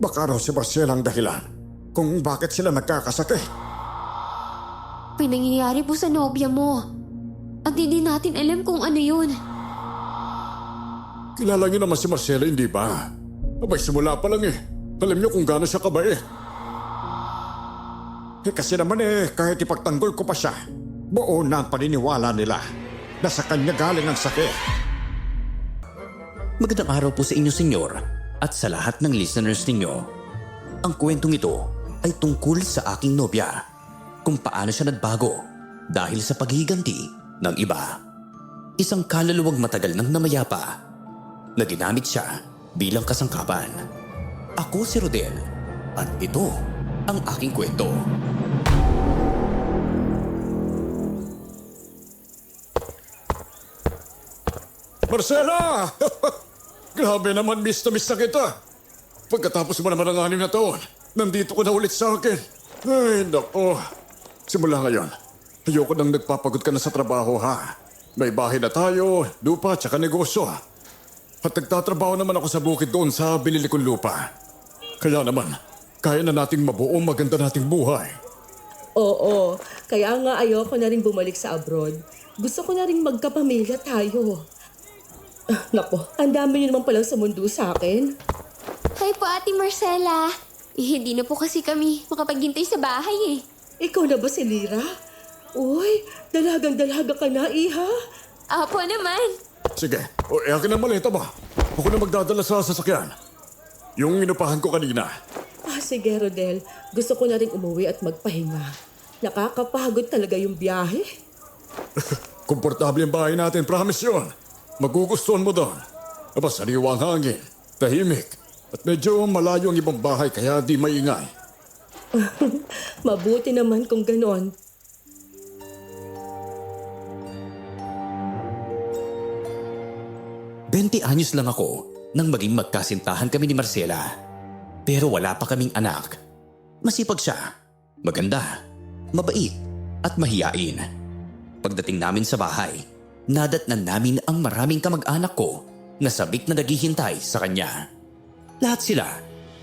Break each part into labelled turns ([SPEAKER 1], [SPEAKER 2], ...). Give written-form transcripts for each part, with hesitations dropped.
[SPEAKER 1] Baka raw si Marcel ang dahilan kung bakit sila nagkakasakit.
[SPEAKER 2] May nangyayari po sa nobya mo. At hindi natin alam kung ano yun.
[SPEAKER 1] Kilala niyo naman si Marcelo, hindi ba? Abay, simula pa lang eh. Alam niyo kung gaano siya kabait. Kasi naman kahit ipagtanggol ko pa siya, buo na ang paniniwala nila na sa kanya galing ang sakit.
[SPEAKER 3] Magandang araw po sa inyo, senyor, at sa lahat ng listeners ninyo. Ang kwentong ito ay tungkol sa aking nobya, kung paano siya nagbago dahil sa paghiganti ng iba. Isang kaluluwag matagal nang namayapa na ginamit siya bilang kasangkapan. Ako si Rodel at ito ang aking kwento.
[SPEAKER 1] Marcela! Grabe naman, miss na kita. Pagkatapos mo naman ng 6 na taon, nandito ko na ulit sa akin. Ay, nako. Simula ngayon, ayoko nang nagpapagod ka na sa trabaho, ha? May bahay na tayo, lupa, tsaka negosyo. At nagtatrabaho naman ako sa bukid doon sa binili kong lupa. Kaya naman, kaya na nating mabuo maganda nating buhay.
[SPEAKER 4] Oo, kaya nga ayoko na rin bumalik sa abroad. Gusto ko na rin magkapamilya tayo. Nako, ang dami niyo naman palang sa mundo sa akin.
[SPEAKER 2] Hi po, Ate Marcela. Hindi na po kasi kami makapaghintay sa bahay eh.
[SPEAKER 4] Ikaw na ba si Lira? Uy, dalagang-dalaga ka na, iha.
[SPEAKER 2] Apo naman.
[SPEAKER 1] Sige, akin ang maleta ba? Ako na magdadala sa sasakyan. Yung inupahan ko kanina.
[SPEAKER 4] Sige, Rodel. Gusto ko na rin umuwi at magpahinga. Nakakapagod talaga yung biyahe.
[SPEAKER 1] Komportable ang bahay natin, promise yun. Magugustuhan mo doon. Aba, sariwa ang hangin, tahimik, at medyo malayo ang ibang bahay kaya di maingay.
[SPEAKER 4] Mabuti naman kung ganon.
[SPEAKER 3] Anyos lang ako nang maging magkasintahan kami ni Marcela. Pero wala pa kaming anak. Masipag siya, maganda, mabait at mahiyain. Pagdating namin sa bahay, nadatnan namin ang maraming kamag-anak ko na sabik na naghihintay sa kanya. Lahat sila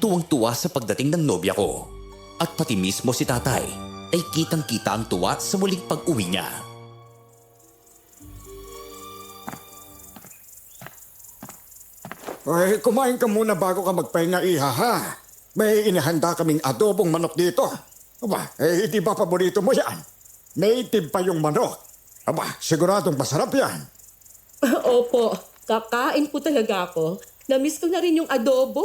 [SPEAKER 3] tuwang-tuwa sa pagdating ng nobya ko. At pati mismo si tatay ay kitang-kita ang tuwa sa muling pag-uwi niya.
[SPEAKER 1] Ay, kumain ka muna bago ka magpahinga, iha, ha? May inihanda kaming adobong manok dito. Aba, hindi ba paborito mo yan? Native pa yung manok. Aba, siguradong masarap yan.
[SPEAKER 4] Opo, kakain po talaga ako. Namiss ko na rin yung adobo.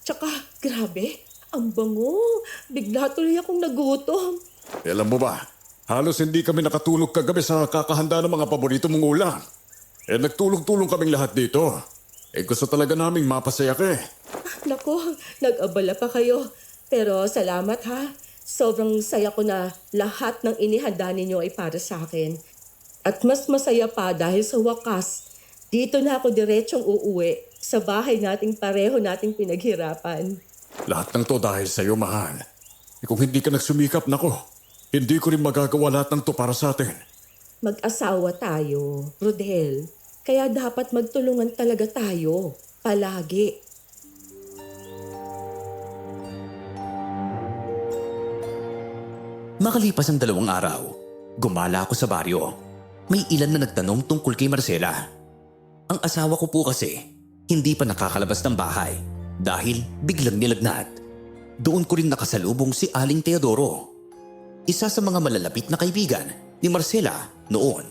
[SPEAKER 4] Tsaka, grabe, ang bango. Bigla tuloy akong nagutom.
[SPEAKER 1] Alam mo ba, halos hindi kami nakatulog kagabi sa kakahanda ng mga paborito mong ulam. Nagtulong-tulong kaming lahat dito. Gusto talaga naming mapasaya ka eh.
[SPEAKER 4] Nako, nag-abala pa kayo. Pero salamat ha. Sobrang saya ko na lahat ng inihanda ninyo ay para sa akin. At mas masaya pa dahil sa wakas, dito na ako diretsong uuwi sa bahay nating pareho nating pinaghirapan.
[SPEAKER 1] Lahat ng to dahil sa'yo, mahal. Kung hindi ka nagsumikap, nako, hindi ko rin magagawa lahat ng to para sa atin.
[SPEAKER 4] Mag-asawa tayo, Rodel. Kaya dapat magtulungan talaga tayo. Palagi.
[SPEAKER 3] Makalipas ang 2 araw, gumala ako sa baryo. May ilan na nagtanong tungkol kay Marcela. Ang asawa ko po kasi hindi pa nakakalabas ng bahay dahil biglang nilagnat. Doon ko rin nakasalubong si Aling Teodoro, isa sa mga malalapit na kaibigan ni Marcela noon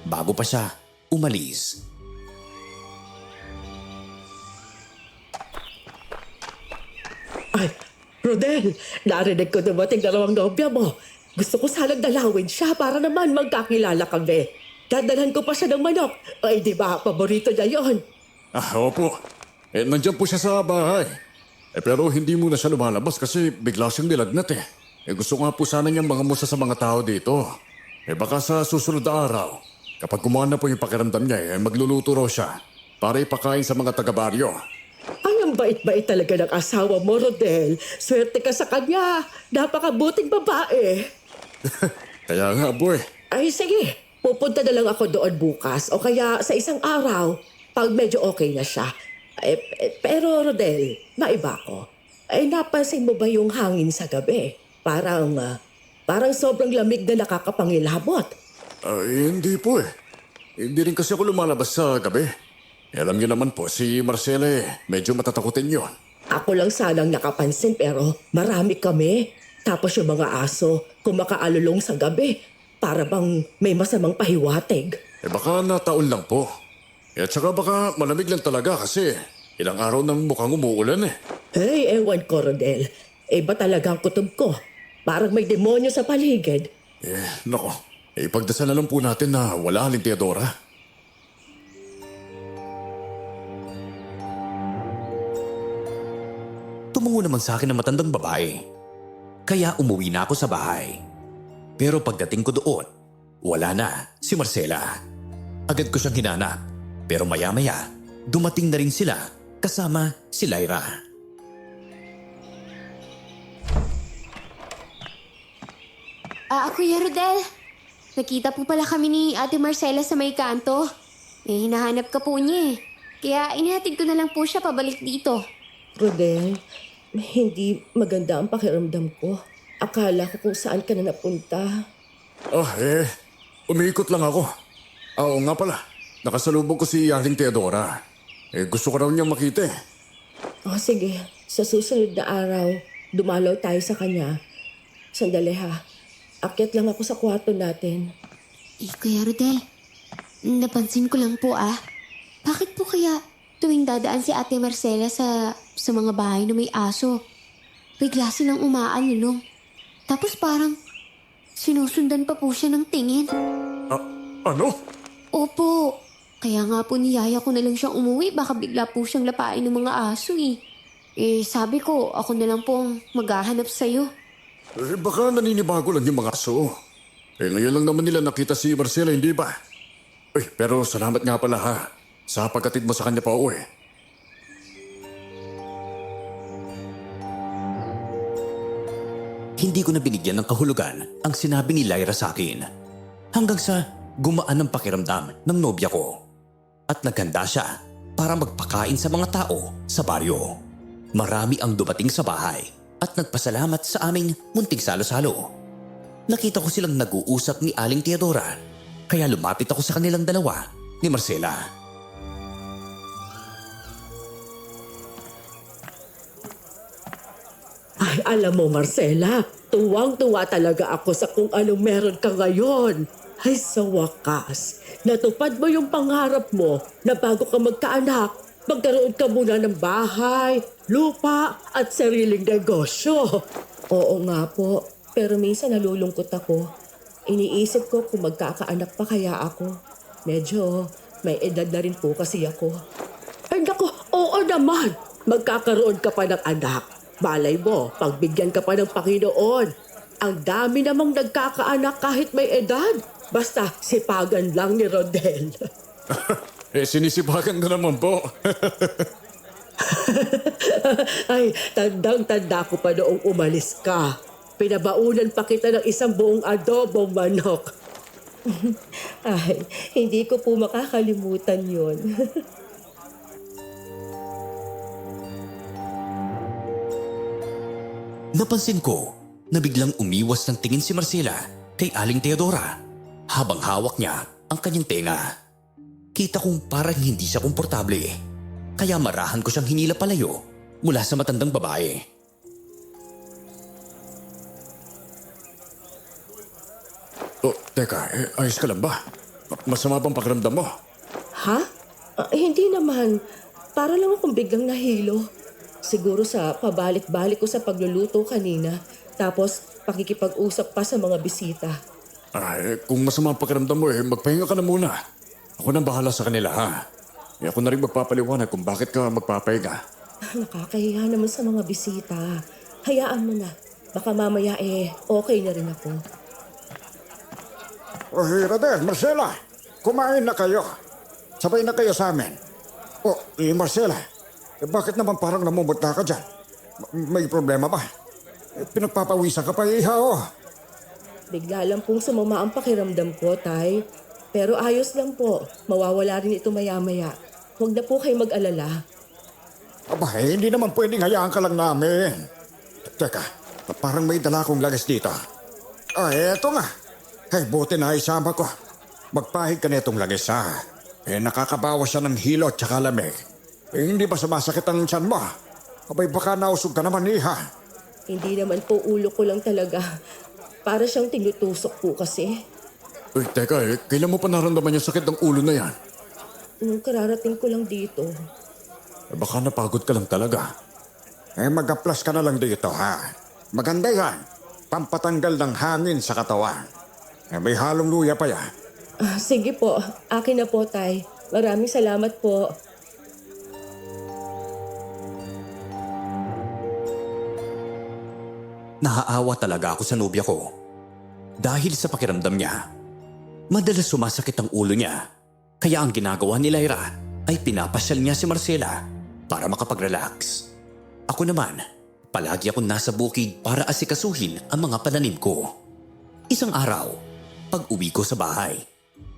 [SPEAKER 3] bago pa siya umalis.
[SPEAKER 4] Ay, Rodel, narinig ko dumating dalawang nobya mo. Gusto ko sanang dalawin siya para naman magkakilala kami. Dadalhan ko pa siya ng manok. Ay, di ba, paborito niya yon.
[SPEAKER 1] Opo. Nandiyan po siya sa bahay. Pero hindi muna siya lumalabas kasi bigla siyang nilagnat eh. Gusto nga po sana niyang mga musa sa mga tao dito. Baka sa susunod na araw, kapag kumana po yung pakiramdam niya, magluluto raw siya para ipakain sa mga taga-baryo.
[SPEAKER 4] Ay, ang bait-bait talaga ng asawa mo, Rodel. Swerte ka sa kanya. Napakabuting babae.
[SPEAKER 1] Kaya nga, boy.
[SPEAKER 4] Ay, sige. Pupunta na lang ako doon bukas o kaya sa isang araw pag medyo okay na siya. Pero, Rodel, maiba ko. Ay, napansin mo ba yung hangin sa gabi? Parang sobrang lamig na nakakapangilabot.
[SPEAKER 1] Hindi po eh. Hindi rin kasi ako lumalabas sa gabi. Alam niyo naman po, si Marcela medyo matatakutin yun.
[SPEAKER 4] Ako lang sanang nakapansin pero marami kami. Tapos yung mga aso kumakaalulong sa gabi. Para bang may masamang pahiwatig.
[SPEAKER 1] Baka nataon lang po. At saka baka malamig lang talaga kasi ilang araw nang mukhang umuulan eh.
[SPEAKER 4] Hey, ewan ko, Rodel. Iba talaga ang kutob ko. Parang may demonyo sa paligid.
[SPEAKER 1] Nako. Ipagdasal na lang po natin na wala Aling Teodora.
[SPEAKER 3] Tumungo naman sa akin ang matandang babae. Kaya umuwi na ako sa bahay. Pero pagdating ko doon, wala na si Marcela. Agad ko siyang hinanap. Pero maya-maya, dumating na rin sila kasama si Lyra.
[SPEAKER 2] Kuya Rodel, nakita po pala kami ni Ate Marcela sa may kanto. Hinahanap ka po niya eh. Kaya inihatid ko na lang po siya pabalik dito.
[SPEAKER 4] Rodel, hindi maganda ang pakiramdam ko. Akala ko kung saan ka na napunta.
[SPEAKER 1] Umiikot lang ako. Oo nga pala, nakasalubong ko si Aling Teodora. Gusto ko raw niyang makita eh.
[SPEAKER 4] Sige. Sa susunod na araw, dumalaw tayo sa kanya. Sandali ha. Akyat lang ako sa kwarto natin.
[SPEAKER 2] Kuya Rodel, napansin ko lang po Bakit po kaya tuwing dadaan si Ate Marcela sa mga bahay na may aso, bigla silang umaalulong. Tapos parang sinusundan pa po siya ng tingin.
[SPEAKER 1] Ano?
[SPEAKER 2] Opo. Kaya nga po niyaya ko na lang siyang umuwi. Baka bigla po siyang lapain ng mga aso eh. Sabi ko, ako na lang po ang maghahanap sa'yo.
[SPEAKER 1] Baka naninibago lang yung mga aso. Ngayon lang naman nila nakita si Marcela, hindi ba? Pero salamat nga pala ha. Sa pagkatid mo sa kanya pa uwi.
[SPEAKER 3] Hindi ko na binigyan ng kahulugan ang sinabi ni Lyra sa akin. Hanggang sa gumaan ang pakiramdam ng nobya ko. At naghanda siya para magpakain sa mga tao sa baryo. Marami ang dumating sa bahay at nagpasalamat sa aming munting salo-salo. Nakita ko silang nag-uusap ni Aling Teodora, kaya lumapit ako sa kanilang dalawa ni Marcela.
[SPEAKER 4] Ay, alam mo, Marcela, tuwang-tuwa talaga ako sa kung anong meron ka ngayon. Ay, sa wakas, natupad mo yung pangarap mo na bago ka magkaanak, magkaroon ka muna ng bahay, lupa, at sariling negosyo. Oo nga po, pero minsan nalulungkot ako. Iniisip ko kung magkakaanak pa kaya ako. Medyo may edad na rin po kasi ako. Ay naku, oo naman, magkakaroon ka pa ng anak. Malay mo, pagbigyan ka pa ng Panginoon. Ang dami namang nagkakaanak kahit may edad. Basta sipagan lang ni Rodel.
[SPEAKER 1] Sinisipagan ko naman po.
[SPEAKER 4] Ay, tandang-tanda ko pa noong umalis ka. Pinabaunan pa kita ng isang buong adobong manok. Ay, hindi ko po makakalimutan yun.
[SPEAKER 3] Napansin ko na biglang umiwas ng tingin si Marcela kay Aling Teodora habang hawak niya ang kanyang tenga. Kita kong parang hindi siya komportable, kaya marahan ko siyang hinila palayo mula sa matandang babae.
[SPEAKER 1] Teka, ayos ka lang ba? Masama bang pakiramdam mo?
[SPEAKER 4] Ha? Hindi naman. Para lang akong biglang nahilo. Siguro sa pabalik-balik ko sa pagluluto kanina. Tapos pakikipag-usap pa sa mga bisita.
[SPEAKER 1] Kung masama ang pakiramdam mo magpahinga ka na muna. Ako nang bahala sa kanila ha. Ako na rin magpapaliwanag kung bakit ka magpapahinga.
[SPEAKER 4] Nakakahiya naman sa mga bisita. Hayaan mo na. Baka mamaya okay na rin ako.
[SPEAKER 1] Rodel, Marcela, kumain na kayo. Sabay na kayo sa amin. Marcela, bakit naman parang namumutla ka dyan? May problema ba? Pinagpapawisan ka pa, iha,
[SPEAKER 4] Bigla lang pong sumama ang pakiramdam ko, Tay. Pero ayos lang po. Mawawala rin ito maya-maya. Huwag na po kayo mag-alala.
[SPEAKER 1] Aba, hindi naman pwedeng hayaan ka lang namin. Teka, parang may dala akong langis dito. Eto nga. Buti na isama ko. Magpahid ka netong langis, ha? Nakakabawas siya ng hilo at saka lamig. Hindi ba sumasakit ang tiyan mo? Abay, baka nausog ka naman, iha.
[SPEAKER 4] Hindi naman po, ulo ko lang talaga. Para siyang tinutusok po kasi.
[SPEAKER 1] Teka, kailan mo pa naramdaman yung sakit ng ulo na yan?
[SPEAKER 4] Nung kararating ko lang dito.
[SPEAKER 1] Baka napagod ka lang talaga. Mag-aplas ka na lang dito, ha? Maganda yan. Pampatanggal ng hangin sa katawan. May halong luya pa yan.
[SPEAKER 4] Sige po, akin na po, Tay. Maraming salamat po.
[SPEAKER 3] Naaawa talaga ako sa nobya ko. Dahil sa pakiramdam niya, madalas sumasakit ang ulo niya. Kaya ang ginagawa ni Lyra ay pinapasyal niya si Marcela para makapag-relax. Ako naman, palagi akong nasa bukid para asikasuhin ang mga pananim ko. Isang araw, pag uwi ko sa bahay,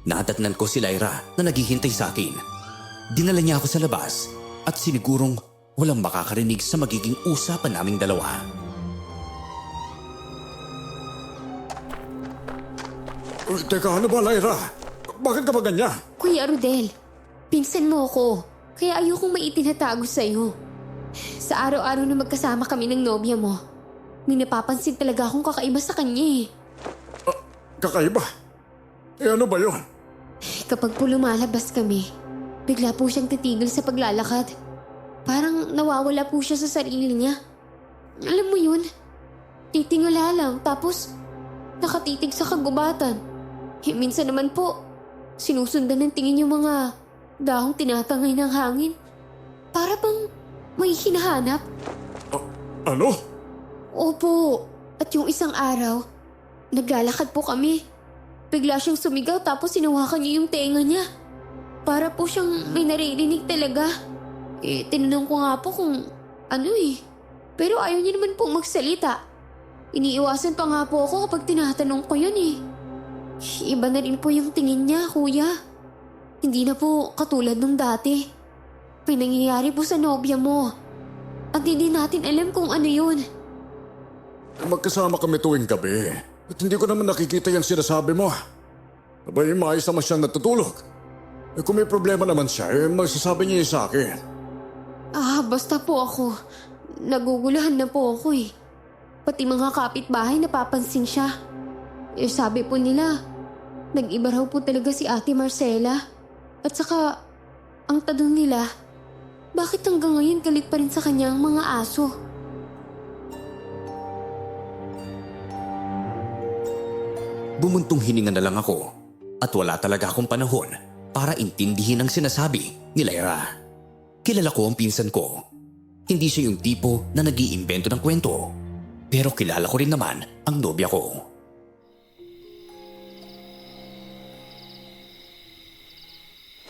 [SPEAKER 3] nadatnan ko si Lyra na naghihintay sa akin. Dinala niya ako sa labas at sinigurong walang makakarinig sa magiging usapan naming dalawa.
[SPEAKER 1] Teka, ano ba, Lyra? Bakit ka ba ganyan?
[SPEAKER 2] Kuya Rodel, pinsan mo ako. Kaya ayokong may itinatago sa'yo. Sa araw-araw na magkasama kami ng nobya mo, may napapansin talaga akong kakaiba sa kanya eh.
[SPEAKER 1] Kakaiba? Ano ba yun?
[SPEAKER 2] Kapag po lumalabas kami, bigla po siyang titigil sa paglalakad. Parang nawawala po siya sa sarili niya. Alam mo yun? Titingala lang tapos nakatitig sa kagubatan. Minsan naman po, sinusundan ng tingin yung mga dahong tinatangay ng hangin. Para bang may hinahanap.
[SPEAKER 1] Ano?
[SPEAKER 2] Opo. At yung isang araw, naglalakad po kami. Bigla siyang sumigaw tapos sinawakan niya yung tenga niya. Para po siyang may naririnig talaga. Tinanong ko nga po kung ano eh. Pero ayaw niya naman po magsalita. Iniiwasan pa nga po ako kapag tinatanong ko yun eh. Iba na rin po yung tingin niya, kuya. Hindi na po katulad nung dati. May nangyayari po sa nobya mo. At hindi natin alam kung ano yun.
[SPEAKER 1] Magkasama kami tuwing gabi. At hindi ko naman nakikita yung sinasabi mo. Abay, maayos naman siyang natutulog. Kung may problema naman siya, magsasabi niya sa akin.
[SPEAKER 2] Basta po ako. Naguguluhan na po ako eh. Pati mga kapitbahay napapansin siya. Sabi po nila, nag-iba raw po talaga si Ate Marcela. At saka, ang tanong nila, bakit hanggang ngayon galit pa rin sa kanya ang mga aso?
[SPEAKER 3] Bumuntong hininga na lang ako at wala talaga akong panahon para intindihin ang sinasabi ni Lyra. Kilala ko ang pinsan ko. Hindi siya yung tipo na nag-iimbento ng kwento. Pero kilala ko rin naman ang nobya ko.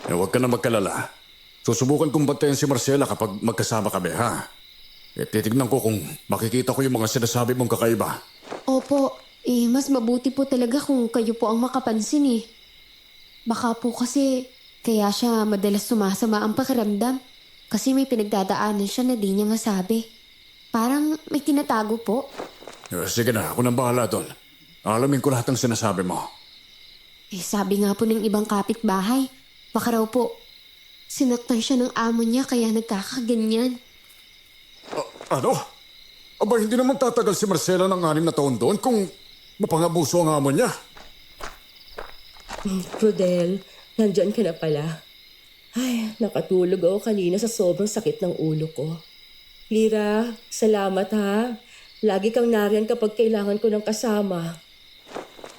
[SPEAKER 1] Huwag ka na magkalala. Susubukan kong bantayan si Marcela kapag magkasama kami, ha? Titignan ko kung makikita ko yung mga sinasabi mong kakaiba.
[SPEAKER 2] Opo, mas mabuti po talaga kung kayo po ang makapansin eh. Baka po kasi kaya siya madalas sumasama ang pakiramdam. Kasi may pinagdadaanan siya na di niya masabi. Parang may tinatago po.
[SPEAKER 1] Sige na, ako nang bahala doon. Alamin ko lahat ng sinasabi mo.
[SPEAKER 2] Sabi nga po ng ibang kapitbahay, baka raw po, sinaktan siya ng amo niya kaya nagkakaganyan.
[SPEAKER 1] Ano? Aba, hindi naman tatagal si Marcela ng 6 na taon doon kung mapangabuso ang amo niya.
[SPEAKER 4] Rodel, nandyan ka na pala. Ay, nakatulog ako kanina sa sobrang sakit ng ulo ko. Lira, salamat ha. Lagi kang nariyan kapag kailangan ko ng kasama.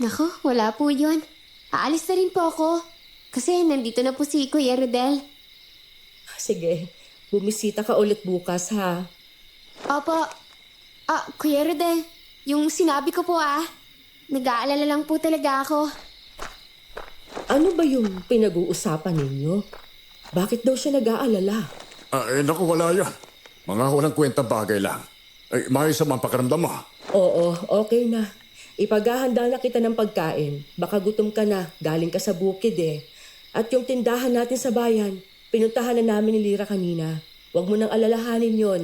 [SPEAKER 2] Naku, wala po yun. Aalis na rin po ako. Kasi nandito na po si Kuya Rodel.
[SPEAKER 4] Sige, bumisita ka ulit bukas ha.
[SPEAKER 2] Opo. Kuya Rodel, yung sinabi ko po nag-aalala lang po talaga ako.
[SPEAKER 4] Ano ba yung pinag-uusapan ninyo? Bakit daw siya nag-aalala?
[SPEAKER 1] Naku, wala yan. Mga walang kwentang bagay lang. Maayos naman pakiramdam mo.
[SPEAKER 4] Oo, okay na. Ipaghahanda na kita ng pagkain. Baka gutom ka na, galing ka sa bukid eh. At yung tindahan natin sa bayan, pinuntahan na namin ni Lira kanina. Huwag mo nang alalahanin yon.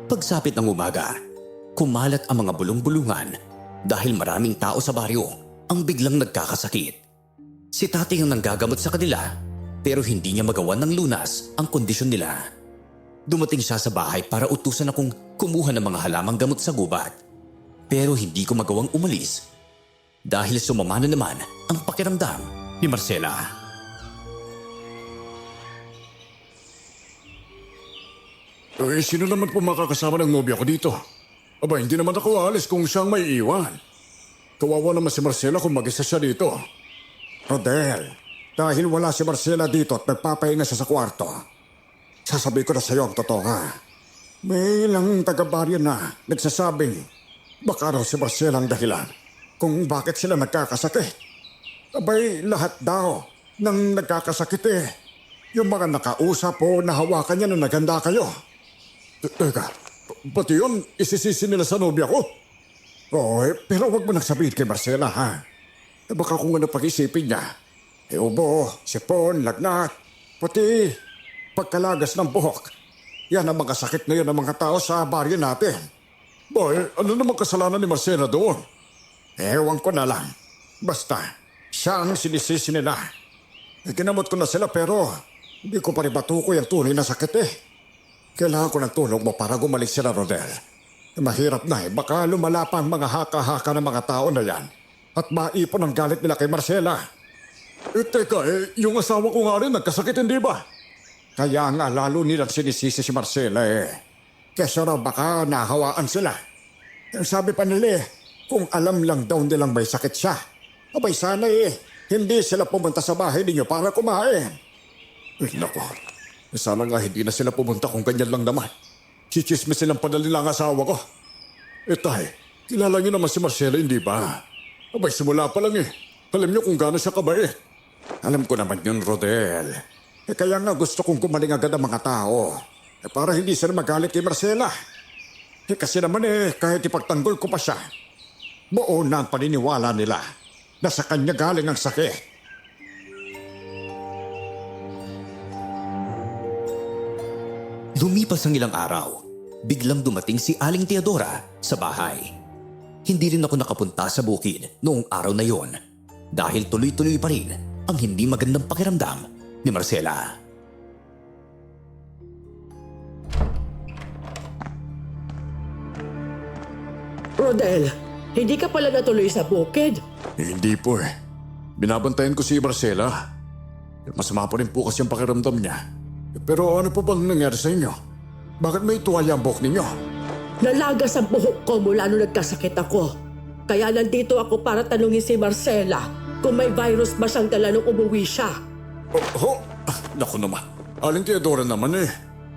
[SPEAKER 3] Pagsapit ng umaga, kumalat ang mga bulong-bulungan dahil maraming tao sa baryo ang biglang nagkakasakit. Si tatay ang nanggagamot sa kanila pero hindi niya magawa ng lunas ang kondisyon nila. Dumating siya sa bahay para utusan akong kumuha ng mga halamang gamot sa gubat. Pero hindi ko magawang umalis dahil sumama na naman ang pakiramdam ni Marcela.
[SPEAKER 1] Sino naman po makakasama ng nobya ko dito? Aba, hindi naman ako aalis kung siyang may iwan. Kawawa naman si Marcela kung mag-isa siya dito. Rodel, dahil wala si Marcela dito at nagpapahinga siya sa kwarto, sasabihin ko na sa'yo ang totoo ha. May ilang taga-baryo na nagsasabing baka raw si Marcela ang dahilan kung bakit sila nagkakasakit. Abay, lahat daw ng nagkakasakit yung mga nakausap o nahawakan niya nung naganda kayo. Teka, pati yun isisisi nila sa nobya ko? Oo, pero wag mo nagsabihin kay Marcela ha. Baka kung ano pag-isipin niya. Ubo, sipon, lagnat, pati pagkalagas ng buhok. Yan ang mga sakit na yun ng mga tao sa baryo natin. Boy, ano namang kasalanan ni Marcela doon? Ewan ko na lang. Basta, siya ang sinisisi nila. Ginamot ko na sila pero hindi ko pa rin matukoy ang tunay na sakit Kailangan ko ng tulong mo para gumaling sila, Rodel. Mahirap na baka lumala pa ang mga haka-haka ng mga tao na yan at maipon ang galit nila kay Marcela. Teka, yung asawa ko nga rin nagkasakit, hindi ba? Kaya nga lalo nilang sinisisi si Marcela Kesa raw baka nahawaan sila. Sabi pa nila kung alam lang daw nilang may sakit siya. Abay sana hindi sila pumunta sa bahay ninyo para kumain. Nako, sana nga hindi na sila pumunta kung ganyan lang naman. Chichismis silang padalila ang asawa ko. Tay, kilala niyo naman si Marcela, hindi ba? Abay, simula pa lang Alam niyo kung gaano siya kabait. Alam ko naman yun, Rodel. Kaya nga gusto kong gumaling agad ang mga tao. Para hindi sila magalit kay Marcela. Kasi naman kahit ipagtanggol ko pa siya, buo na ang paniniwala nila na sa kanya galing ang sakit.
[SPEAKER 3] Lumipas ang ilang araw, biglang dumating si Aling Teodora sa bahay. Hindi rin ako nakapunta sa bukid noong araw na yon dahil tuloy-tuloy pa rin ang hindi magandang pakiramdam ni Marcela.
[SPEAKER 4] Rodel, hindi ka pala natuloy sa bukid.
[SPEAKER 1] Hindi po Binabantayan ko si Marcela. Masama pa rin po kasi ang pakiramdam niya. Pero ano po bang nangyari sa inyo? Bakit may tuwalya ang buhok ninyo?
[SPEAKER 4] Nalagas ang buhok ko mula nung nagkasakit ako. Kaya nandito ako para tanungin si Marcela kung may virus ba siyang dala nung umuwi siya.
[SPEAKER 1] Naku naman. Aling Teodora naman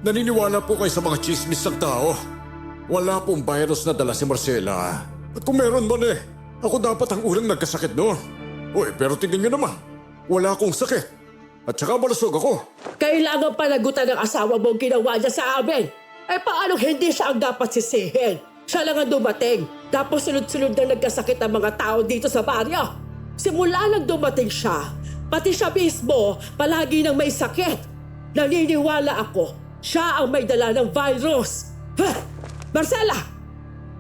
[SPEAKER 1] Naniniwala po kayo sa mga chismis ng tao. Wala pong virus na dala si Marcela. At kung meron man ako dapat ang unang nagkasakit doon. Pero tingnan niyo naman. Wala akong sakit. At saka malusog ako.
[SPEAKER 4] Kailangan panagutan ng asawa mo ang ginawa niya sa amin. Paano hindi siya ang dapat sisihin? Siya lang ang dumating. Tapos sunod-sunod na nagkasakit ang mga tao dito sa baryo. Simula nang dumating siya, pati siya mismo palagi nang may sakit. Naniniwala ako, siya ang may dala ng virus. Marcela!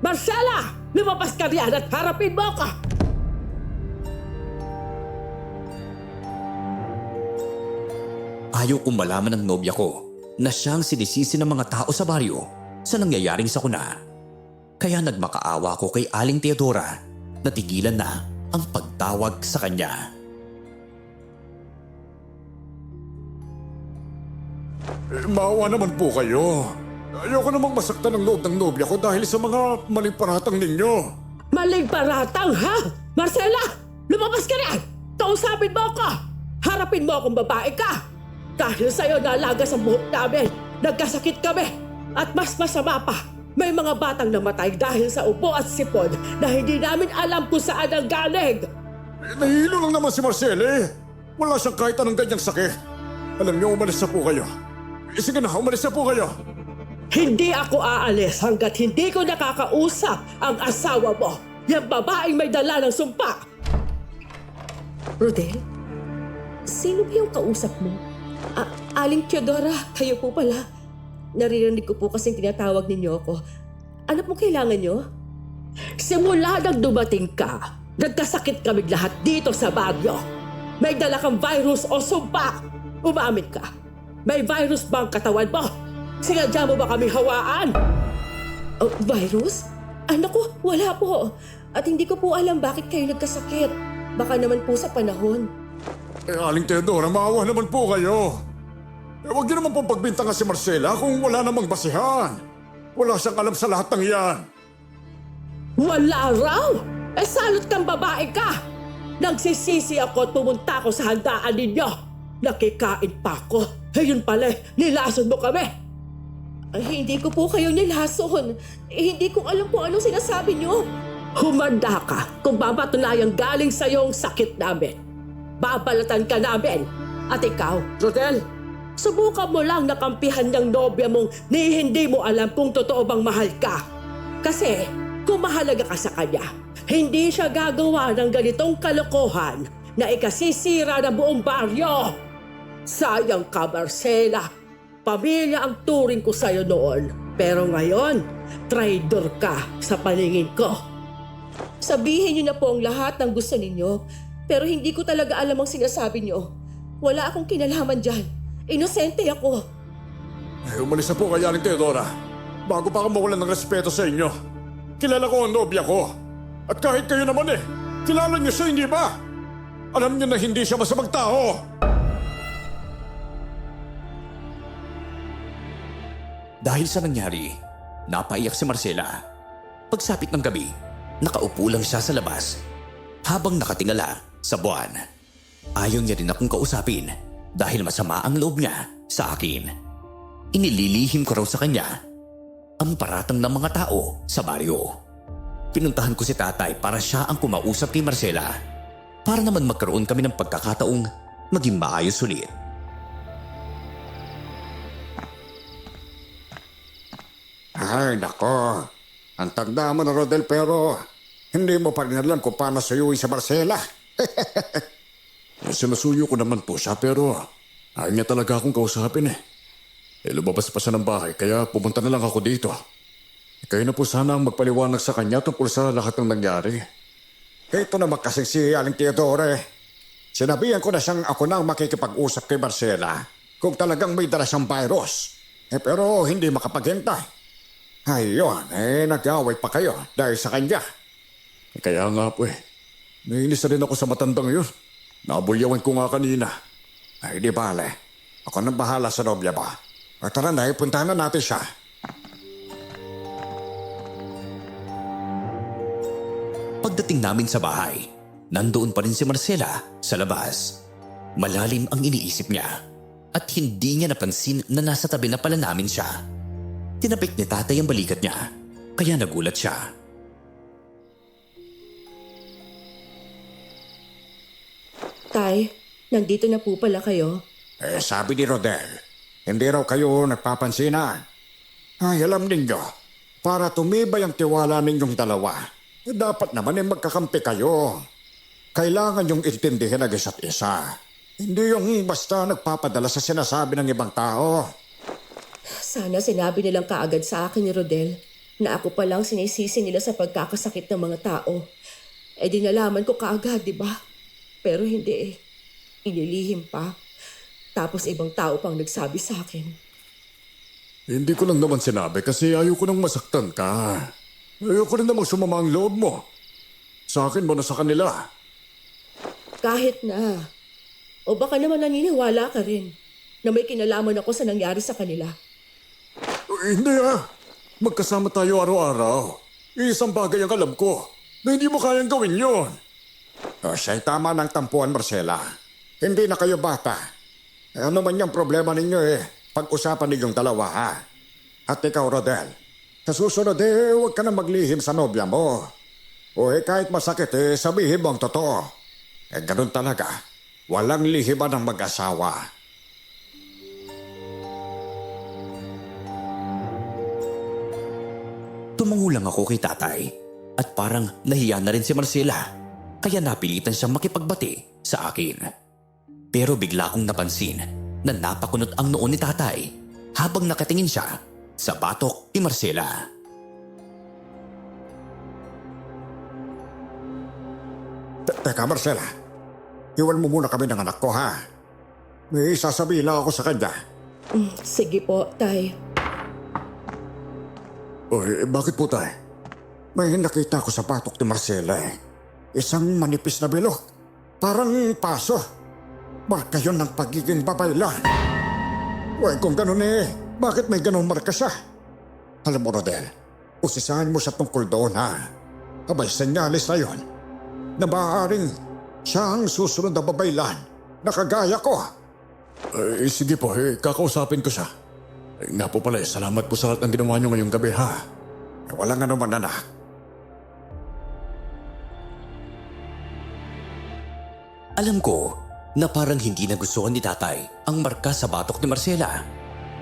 [SPEAKER 4] Marcela! Lumabas ka riyan at harapin mo ako!
[SPEAKER 3] Ayaw kong malaman ng nobya ko na siyang sinisisi ng mga tao sa baryo sa nangyayaring sakuna. Kaya nagmakaawa ko kay Aling Teodora na tigilan na ang pagtawag sa kanya.
[SPEAKER 1] Maawa naman po kayo. Ayoko namang masaktan ang loob ng nobya ko dahil sa mga maling paratang ninyo.
[SPEAKER 4] Maling paratang, ha? Marcela! Lumabas ka riyan! Kausapin mo ako! Harapin mo akong babae ka! Dahil sa'yo nalagas ang buhok namin, nagkasakit kami, at mas masama pa, may mga batang namatay dahil sa ubo at sipon na hindi namin alam kung saan ang galing.
[SPEAKER 1] Nahihilo lang naman si Marcela Wala siyang kahit anong ganyang sakit. Alam niyo, umalis na po kayo. Sige na, umalis na po kayo.
[SPEAKER 4] Hindi ako aalis hanggat hindi ko nakakausap ang asawa mo, yung babaeng may dala ng sumpa. Rodel, Sino ba yung kausap mo? Aling Teodora, kayo po pala. Naririnig ko po kasing tinatawag ninyo ako. Ano po kailangan nyo? Simula nang dumating ka, nagkasakit kami lahat dito sa baryo. May dala kang virus o sumpa. Umamin ka. May virus ba ang katawan mo? Sinadya mo ba kami hawaan? Oh, virus? Naku, wala po. At hindi ko po alam bakit kayo nagkasakit. Baka naman po sa panahon.
[SPEAKER 1] Aling Teodora, maawa naman po kayo. Huwag niyo naman pong pagbintangan si Marcela kung wala namang basihan. Wala siyang alam sa lahat ng iyan.
[SPEAKER 4] Wala raw! Salot kang babae ka! Nagsisisi ako at pumunta ako sa handaan ninyo. Nakikain pa ako. Yun pala, nilason mo kami. Hindi ko po kayo nilason. Hindi ko alam kung anong sinasabi niyo. Humanda ka kung babatunayang galing sa iyong sakit namin. Babalatan ka namin. At ikaw, Rodel, subukan mo lang nakampihan ng nobya mong hindi mo alam kung totoo bang mahal ka. Kasi kung mahalaga ka sa kanya, hindi siya gagawa ng ganitong kalokohan na ikasisira ng buong baryo. Sayang ka, Marcela. Pamilya ang turing ko sa'yo noon. Pero ngayon, traidor ka sa paningin ko. Sabihin niyo na po ang lahat ng gusto ninyo, pero hindi ko talaga alam ang sinasabi niyo. Wala akong kinalaman dyan. Inosente ako.
[SPEAKER 1] Umalis na po kayo, Aling Teodora. Bago pa ako mawalan ng respeto sa inyo. Kilala ko ang nobya ko. At kahit kayo naman kilala niyo siya, hindi ba? Alam niyo na hindi siya masamang tao.
[SPEAKER 3] Dahil sa nangyari, napaiyak si Marcela. Pagsapit ng gabi, nakaupo lang siya sa labas habang nakatingala sa buwan. Ayaw niya rin akong kausapin dahil masama ang loob niya sa akin. Inililihim ko raw sa kanya ang paratang ng mga tao sa baryo. Pinuntahan ko si tatay para siya ang kumausap kay Marcela para naman magkaroon kami ng pagkakataong maging maayos ulit.
[SPEAKER 1] Ay, nako. Ang tanda mo na, Rodel, pero hindi mo pa rin alam kung paano suyuin sa Marcela. Sinusuyo ko naman po siya, pero ayaw niya talaga akong kausapin . Lumabas pa siya ng bahay, kaya pumunta na lang ako dito. Kayo na po sana ang magpaliwanag sa kanya tungkol sa lahat ng nangyari. Ito naman kasi si Aling Teodore. Sinabihan ko na siyang ako na ang makikipag-usap kay Marcela kung talagang may dala siyang virus. Pero hindi makapaghintay. Ayun, nag-away pa kayo dahil sa kanya. Kaya nga po nainis na rin ako sa matandang yun. Nabulyawan ko nga kanina. Ay di bale, ako nang bahala sa nobya ba. O tara na, puntahan na natin siya.
[SPEAKER 3] Pagdating namin sa bahay, nandoon pa rin si Marcela sa labas. Malalim ang iniisip niya at hindi niya napansin na nasa tabi na pala namin siya. Tinapik ni tatay ang balikat niya, kaya nagulat siya.
[SPEAKER 4] Tay, nandito na po pala kayo.
[SPEAKER 1] Sabi ni Rodel, hindi raw kayo nagpapansinan. Ay, alam ninyo, para tumibay ang tiwala ninyong dalawa, dapat naman magkakampi kayo. Kailangan yung intindihin ang isa't isa. Hindi yung basta nagpapadala sa sinasabi ng ibang tao.
[SPEAKER 4] Sana sinabi nilang kaagad sa akin ni Rodel na ako palang sinisisi nila sa pagkakasakit ng mga tao. Di nalaman ko kaagad, di ba? Pero hindi Inilihim pa. Tapos ibang tao pang nagsabi sa akin.
[SPEAKER 1] Hindi ko lang naman sinabi kasi ayoko nang masaktan ka. Ayoko rin namang sumama ang loob mo. Sa akin mo na sa kanila.
[SPEAKER 4] Kahit na. O baka naman naniniwala ka rin na may kinalaman ako sa nangyari sa kanila.
[SPEAKER 1] Hindi Magkasama tayo araw-araw. Isang bagay ang alam ko na hindi mo kayang gawin yun. Siya'y tama ng tampuan, Marcela. Hindi na kayo bata. Ano man yung problema ninyo pag-usapan ninyong dalawa, ha? At ikaw, Rodel, sa susunod huwag ka na maglihim sa nobya mo. O kahit masakit sabihin mo ang totoo. Ganun talaga. Walang lihiman ng mag-asawa.
[SPEAKER 3] Tumango lang ako kay tatay at parang nahiya na rin si Marcela kaya napilitan siyang makipagbati sa akin. Pero bigla kong napansin na napakunot ang noo ni tatay habang nakatingin siya sa batok ni Marcela.
[SPEAKER 1] Teka, Marcela. Iwan mo muna kami ng anak ko, ha? May sasabihin lang ako sa kanya.
[SPEAKER 4] Sige po, Tay.
[SPEAKER 1] Oy, bakit po, tay? May nakita ko sa batok ni Marcela, eh. Isang manipis na bilog. Parang paso. Marka yun ng pagiging babaylan. Uy, kung ganun eh, bakit may ganun marka siya? Alam mo, Rodel, usisahan mo siya tungkol doon, ha? Abay, senyalis na yun na maaaring siya ang susunod na babaylan na kagaya ko. Sige po, kakausapin ko siya. Nga po pala, salamat po sa lahat ng ginawa niyo ngayong gabi, ha? Walang anuman, anak.
[SPEAKER 3] Alam ko na parang hindi nagustuhan ni tatay ang marka sa batok ni Marcela.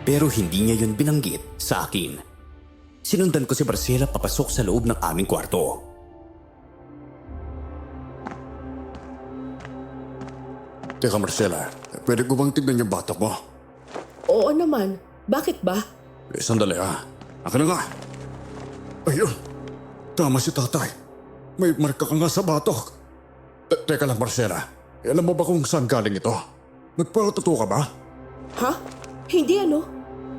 [SPEAKER 3] Pero hindi niya yun binanggit sa akin. Sinundan ko si Marcela papasok sa loob ng aming kwarto.
[SPEAKER 1] Teka, Marcela, pwede ko bang tignan yung batok mo?
[SPEAKER 4] Oo naman. Bakit ba?
[SPEAKER 1] Sandali, ha? Akin na nga. Ayun, tama si tatay. May marka ka nga sa batok. Teka lang, Marcela. Alam mo ba kung saan galing ito? Nagpatato ka ba?
[SPEAKER 4] Ha? Hindi ano?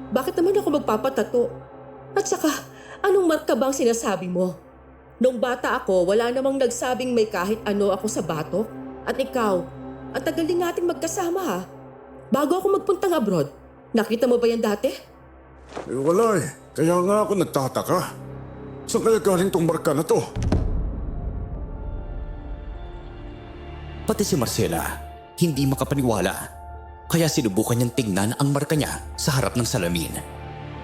[SPEAKER 4] Bakit naman ako magpapatato? At saka, anong marka bang sinasabi mo? Nung bata ako, wala namang nagsabing may kahit ano ako sa batok. At ikaw, ang tagal din nating magkasama ha. Bago ako magpuntang abroad, nakita mo ba yan dati?
[SPEAKER 1] Wala eh. Kaya nga ako nagtataka. Saan kaya galing tong marka na to?
[SPEAKER 3] Pati si Marcela, hindi makapaniwala. Kaya sinubukan niyang tingnan ang marka niya sa harap ng salamin.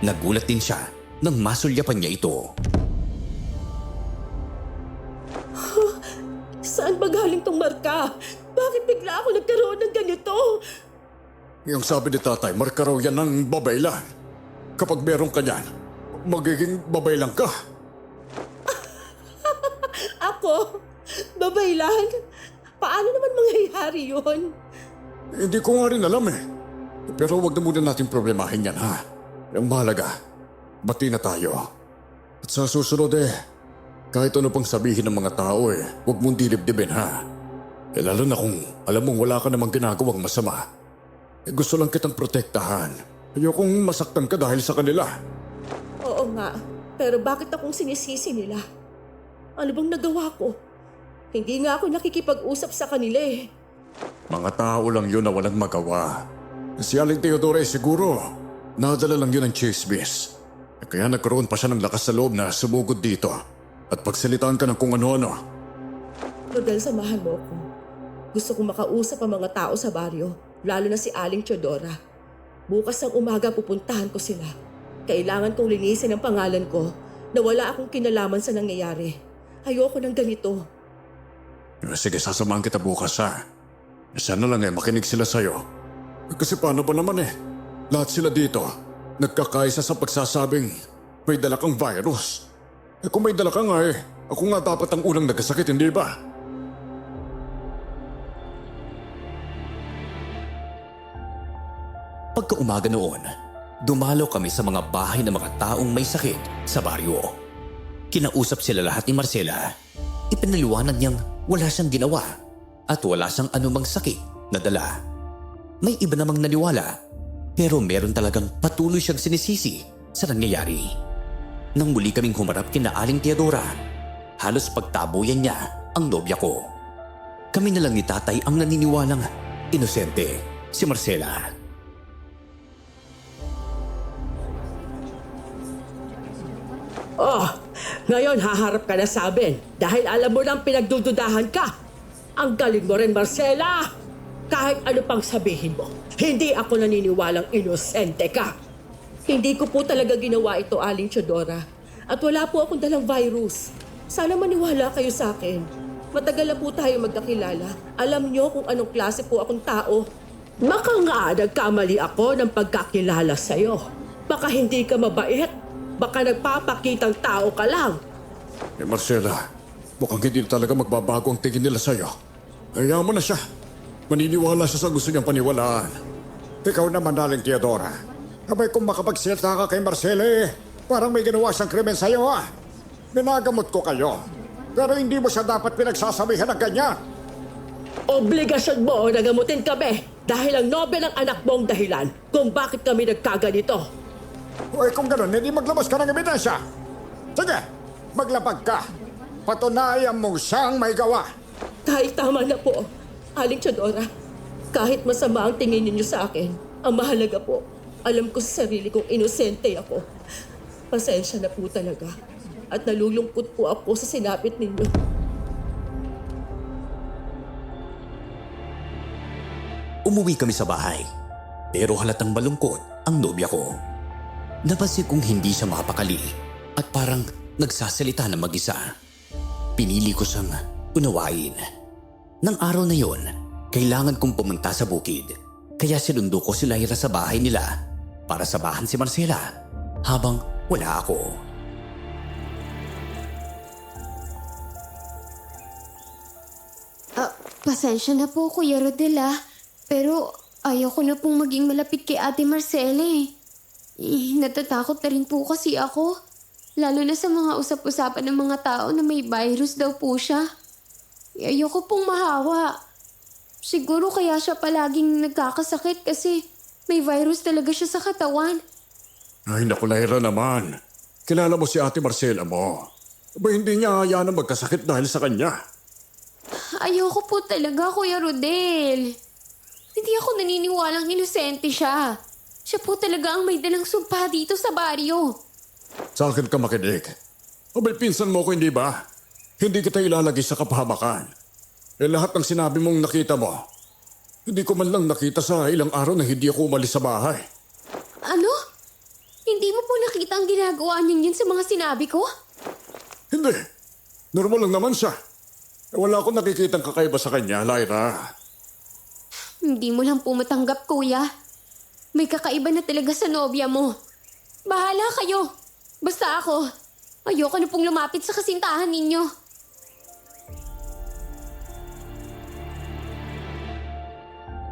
[SPEAKER 3] Nagulat din siya nang masulyapan niya ito.
[SPEAKER 4] Saan ba galing tong marka? Bakit bigla ako nagkaroon ng ganito?
[SPEAKER 1] Yung sabi ni tatay, marka raw yan ng babaylan. Kapag meron ka yan, magiging babaylan ka.
[SPEAKER 4] Ako? Babaylan? Paano naman mangyayari yun?
[SPEAKER 1] Hindi ko nga rin alam eh. Pero wag na muna natin problemahin yan, ha? Ang mahalaga, bati na tayo. At sa susunod eh, kahit ano pang sabihin ng mga tao eh, huwag mong dilibdibin, ha? Lalo na kung alam mong wala ka namang ginagawang masama. Gusto lang kitang protektahan. Ayokong masaktan ka dahil sa kanila.
[SPEAKER 4] Oo nga, pero bakit akong sinisisi nila? Ano bang nagawa ko? Hindi nga ako nakikipag-usap sa kanila eh.
[SPEAKER 1] Mga tao lang yun na walang magawa. Si Aling Teodora siguro, nadala lang yun ng chismis. Kaya nagkaroon pa siya ng lakas sa loob na sumugod dito at pagsalitaan ka ng kung ano-ano.
[SPEAKER 4] Rodel, samahan mo ako. Gusto kong makausap ang mga tao sa baryo, lalo na si Aling Teodora. Bukas ng umaga pupuntahan ko sila. Kailangan kong linisin ang pangalan ko na wala akong kinalaman sa nangyayari. Ayoko ng ganito.
[SPEAKER 1] Sige, sasamahan kita bukas, ha? Sana lang makinig sila sa'yo. Kasi paano ba naman lahat sila dito, nagkakaisa sa pagsasabing may dala kang virus. Kung may dala ka nga ako nga dapat ang unang nagkasakit, hindi ba?
[SPEAKER 3] Pagkaumaga noon, dumalaw kami sa mga bahay ng mga taong may sakit sa baryo. Kinausap sila lahat ni Marcela. Ipinaliwanag niyang wala siyang ginawa at wala siyang anumang sakit na dala. May iba namang naniwala, pero meron talagang patuloy siyang sinisisi sa nangyayari. Nang muli kaming humarap kina Aling Teodora, halos pagtabuyan niya ang nobya ko. Kami na lang ni tatay ang naniniwalang inosente si Marcela.
[SPEAKER 4] Oh, ngayon haharap ka na sa amin dahil alam mo nang pinagdududahan ka. Ang galing mo rin, Marcela. Kahit ano pang sabihin mo, hindi ako naniniwalang inosente ka. Hindi ko po talaga ginawa ito, Aling Teodora. At wala po akong dalang virus. Sana maniwala kayo sa akin. Matagal na po tayo magkakilala. Alam niyo kung anong klase po akong tao. Baka nga nagkamali ako ng pagkakilala sa'yo. Baka hindi ka mabait. Baka nagpapakitang tao ka lang.
[SPEAKER 1] Marcela, mukhang hindi talaga magbabago ang tingin nila sa'yo. Kaya mo na siya. Maniniwala siya sa gusto niyang paniwalaan. Ikaw naman, Aling Teodora. Abay kung makapagsalita ka kay Marcela parang may ginawa siyang krimen sa'yo Minagamot ko kayo. Pero hindi mo siya dapat pinagsasabihan ng ganyan.
[SPEAKER 4] Obligasyon mo na gamutin kami dahil ang nobel ng anak mo ang dahilan kung bakit kami nagkaganito.
[SPEAKER 1] Kung gano'n, hindi maglabas ka ng ebidensya. Sige, maglabag ka. Patunayan mong siyang may gawa.
[SPEAKER 4] Kahit tama na po, Aling Teodora. Kahit masama ang tingin ninyo sa akin, ang mahalaga po, alam ko sa sarili kong inosente ako. Pasensya na po talaga. At nalulungkot po ako sa sinapit ninyo.
[SPEAKER 3] Umuwi kami sa bahay, pero halatang malungkot ang nobya ko. Napansin kong hindi siya makapakali at parang nagsasalita na mag-isa. Pinili ko siyang unawain. Nang araw na yon, kailangan kong pumunta sa bukid. Kaya sinundo ko si Lyra sa bahay nila para sabahan si Marcela habang wala ako.
[SPEAKER 2] Pasensya na po, Kuya Rodel pero ayoko na pong maging malapit kay Ate Marcela natatakot na rin po kasi ako. Lalo na sa mga usap-usapan ng mga tao na may virus daw po siya. Ayoko pong mahawa. Siguro kaya siya palaging nagkakasakit kasi may virus talaga siya sa katawan.
[SPEAKER 1] Ay, naku, Lyra naman. Kilala mo si Ate Marcela mo. Ba hindi niya hayaan na magkasakit dahil sa kanya?
[SPEAKER 2] Ayoko po talaga, Kuya Rodel. Hindi ako naniniwalang inosente siya. Siya po talaga ang may dalang sumpa dito sa baryo.
[SPEAKER 1] Sa akin ka makinig. Abay, pinsan mo ko, hindi ba? Hindi kita ilalagay sa kapahamakan. Lahat ng sinabi mong nakita mo, hindi ko man lang nakita sa ilang araw na hindi ako umalis sa bahay.
[SPEAKER 2] Ano? Hindi mo po nakita ang ginagawa niyo yun sa mga sinabi ko?
[SPEAKER 1] Hindi. Normal lang naman siya. Wala akong nakikitang kakaiba sa kanya, Lyra.
[SPEAKER 2] Hindi mo lang po matanggap, Kuya. May kakaiba na talaga sa nobya mo. Bahala kayo. Basta ako. Ayoko na pong lumapit sa kasintahan ninyo.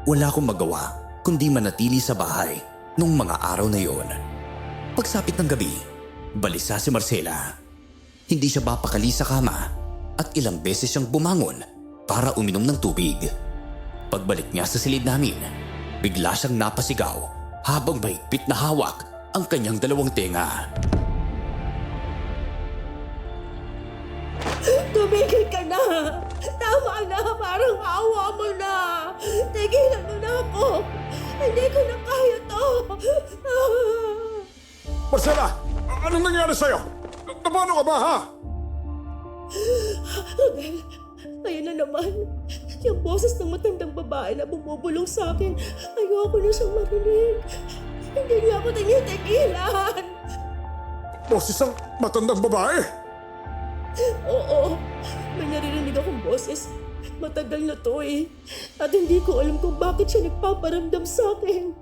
[SPEAKER 3] Wala akong magawa kundi manatili sa bahay nung mga araw na yon. Pagsapit ng gabi, balisa si Marcela. Hindi siya mapakali sa kama at ilang beses siyang bumangon para uminom ng tubig. Pagbalik niya sa silid namin, bigla siyang napasigaw habang mahigpit na hawak ang kanyang dalawang tenga.
[SPEAKER 4] Tumigil ka na! Tama na! Parang awa mo na! Tigilan mo na ako! Hindi ko na kaya to!
[SPEAKER 1] Marcela! Anong nangyari sa'yo? Paano ka ba, ha?
[SPEAKER 4] Rodel, ayun na naman. Yung boses ng matandang babae na bumubulong sa akin, ayoko na siyang marinig. Hindi niya ako tinitigilan.
[SPEAKER 1] Boses ng matandang babae?
[SPEAKER 4] Oo, may naririnig akong boses. Matagal na to At hindi ko alam kung bakit siya nagpaparamdam sa akin.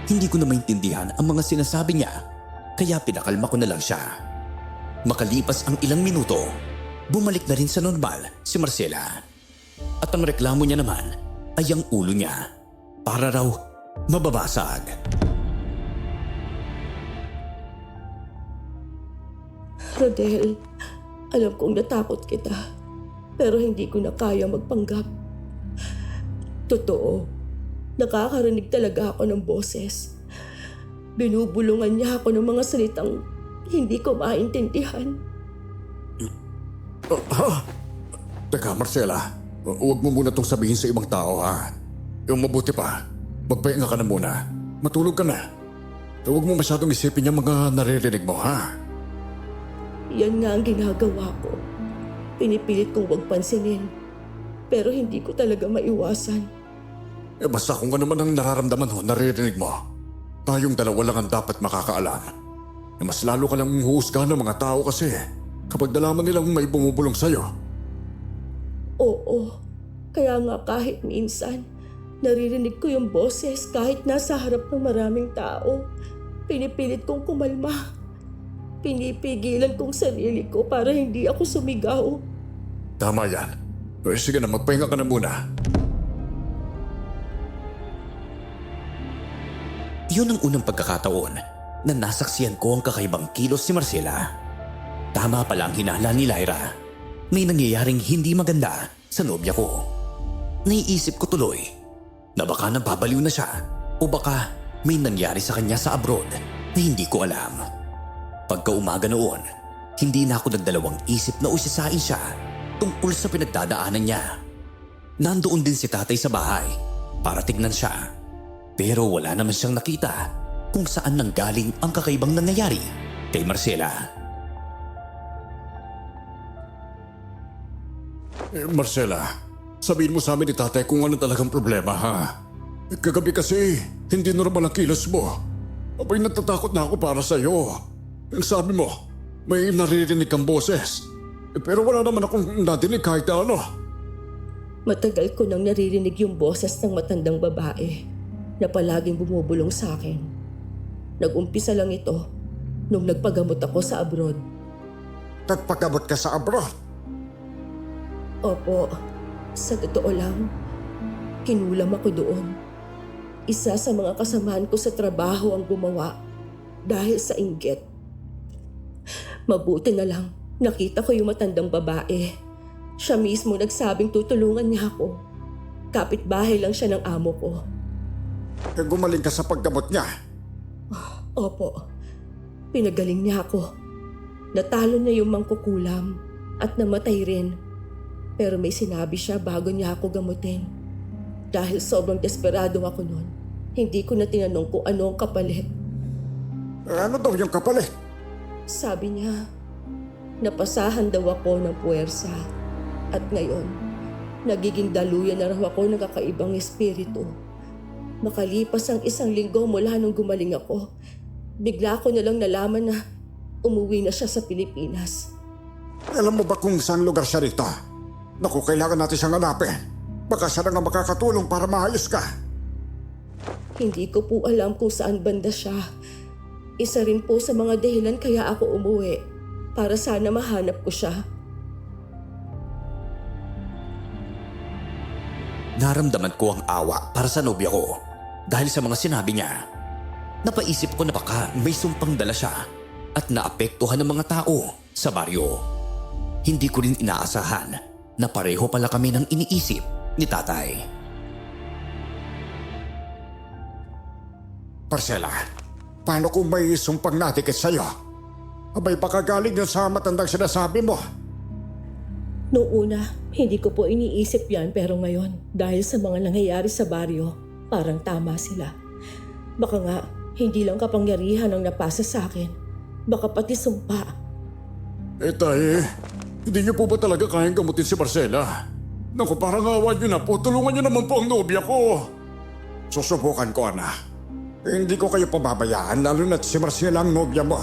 [SPEAKER 3] Hindi ko na maintindihan ang mga sinasabi niya, kaya pinakalma ko na lang siya. Makalipas ang ilang minuto, bumalik na rin sa normal si Marcela. At ang reklamo niya naman ay ang ulo niya, para raw mababasag.
[SPEAKER 4] Rodel, alam kong natakot kita, pero hindi ko na kaya magpanggap. Totoo, nakakarinig talaga ako ng boses. Binubulungan niya ako ng mga salitang hindi ko maintindihan.
[SPEAKER 1] Teka, Marcela. Huwag mo muna itong sabihin sa ibang tao, ha? Yung mabuti pa, magpahinga ka na muna. Matulog ka na. Huwag mo masyadong isipin yung mga naririnig mo, ha?
[SPEAKER 4] Yan nga ang ginagawa ko. Pinipilit kong huwag pansinin. Pero hindi ko talaga maiwasan.
[SPEAKER 1] Basta kung ano man ang nararamdaman naririnig mo, tayong dalawa lang ang dapat makakaalam. Mas lalo ka lang huhusgahan ng mga tao kasi kapag nalaman nilang may bumubulong sa'yo.
[SPEAKER 4] Oo, kaya nga kahit minsan, naririnig ko yung boses kahit nasa harap ng maraming tao. Pinipilit kong kumalma. Pinipigilan kong sarili ko para hindi ako sumigaw.
[SPEAKER 1] Tama yan. Sige na, magpahinga ka na muna.
[SPEAKER 3] Yun ang unang pagkakataon na nasaksiyan ko ang kakaibang kilos ni Marcela. Tama pala ang hinala ni Lyra. May nangyayaring hindi maganda sa nobya ko. Naiisip ko tuloy na baka nababaliw na siya o baka may nangyari sa kanya sa abroad na hindi ko alam. Pagka umaga noon, hindi na ako nagdalawang isip na usisain siya tungkol sa pinagdadaanan niya. Nandoon din si tatay sa bahay para tignan siya. Pero wala naman siyang nakita kung saan nanggaling ang kakaibang nangyayari kay Marcela.
[SPEAKER 1] Marcela, sabihin mo sa amin ni tatay kung ano talagang problema, ha? Kagabi kasi, hindi normal ang kilos mo. Abay, natatakot na ako para sa'yo. Sabi mo, may naririnig kang boses. Pero wala naman akong nadinig kahit ano.
[SPEAKER 4] Matagal ko nang naririnig yung boses ng matandang babae na palaging bumubulong sa akin. Nag-umpisa lang ito nung nagpagamot ako sa abroad.
[SPEAKER 1] Nagpagamot ka sa abroad?
[SPEAKER 4] Opo, sa totoo lang, kinulam ako doon. Isa sa mga kasamahan ko sa trabaho ang gumawa dahil sa inggit. Mabuti na lang, nakita ko yung matandang babae. Siya mismo nagsabing tutulungan niya ako. Kapitbahay lang siya ng amo ko.
[SPEAKER 1] Gumaling ka sa paggamot niya?
[SPEAKER 4] Opo, pinagaling niya ako. Natalo niya yung mangkukulam at namatay rin. Pero may sinabi siya bago niya ako gamutin. Dahil sobrang desperado ako noon, hindi ko na tinanong kung ano ang kapalit.
[SPEAKER 1] Ano daw yung kapalit?
[SPEAKER 4] Sabi niya, napasahan daw ako ng puwersa. At ngayon, nagiging daluyan na raw ako ng kakaibang espiritu. Makalipas ang 1 linggo mula nung gumaling ako, bigla ko na lang nalaman na umuwi na siya sa Pilipinas.
[SPEAKER 1] Alam mo ba kung saan lugar siya rito? Naku, kailangan natin siyang hanapin. Baka siya na nga makakatulong para maayos ka.
[SPEAKER 4] Hindi ko po alam kung saan banda siya. Isa rin po sa mga dahilan kaya ako umuwi, para sana mahanap ko siya.
[SPEAKER 3] Naramdaman ko ang awa para sa nobya ko dahil sa mga sinabi niya. Napaisip ko na baka may sumpang dala siya at naapektuhan ng mga tao sa baryo. Hindi ko rin inaasahan na pareho pala kami ng iniisip ni tatay.
[SPEAKER 1] Marcela, paano kung may sumpang natikit sa'yo? Abay, baka galing yun sa matandang sinasabi mo.
[SPEAKER 4] Noong una, hindi ko po iniisip yan pero ngayon, dahil sa mga nangyayari sa baryo, parang tama sila. Baka nga, hindi lang kapangyarihan ang napasa sa akin. Baka pati sumpa.
[SPEAKER 1] Tay, hindi niyo po ba talaga kayang gamutin si Marcela? Naku, parang awan niyo na po. Tulungan niyo naman po ang nobya ko. Susubukan ko, Ana. Hindi ko kayo pababayaan, lalo na't si Marcela ang nobya mo.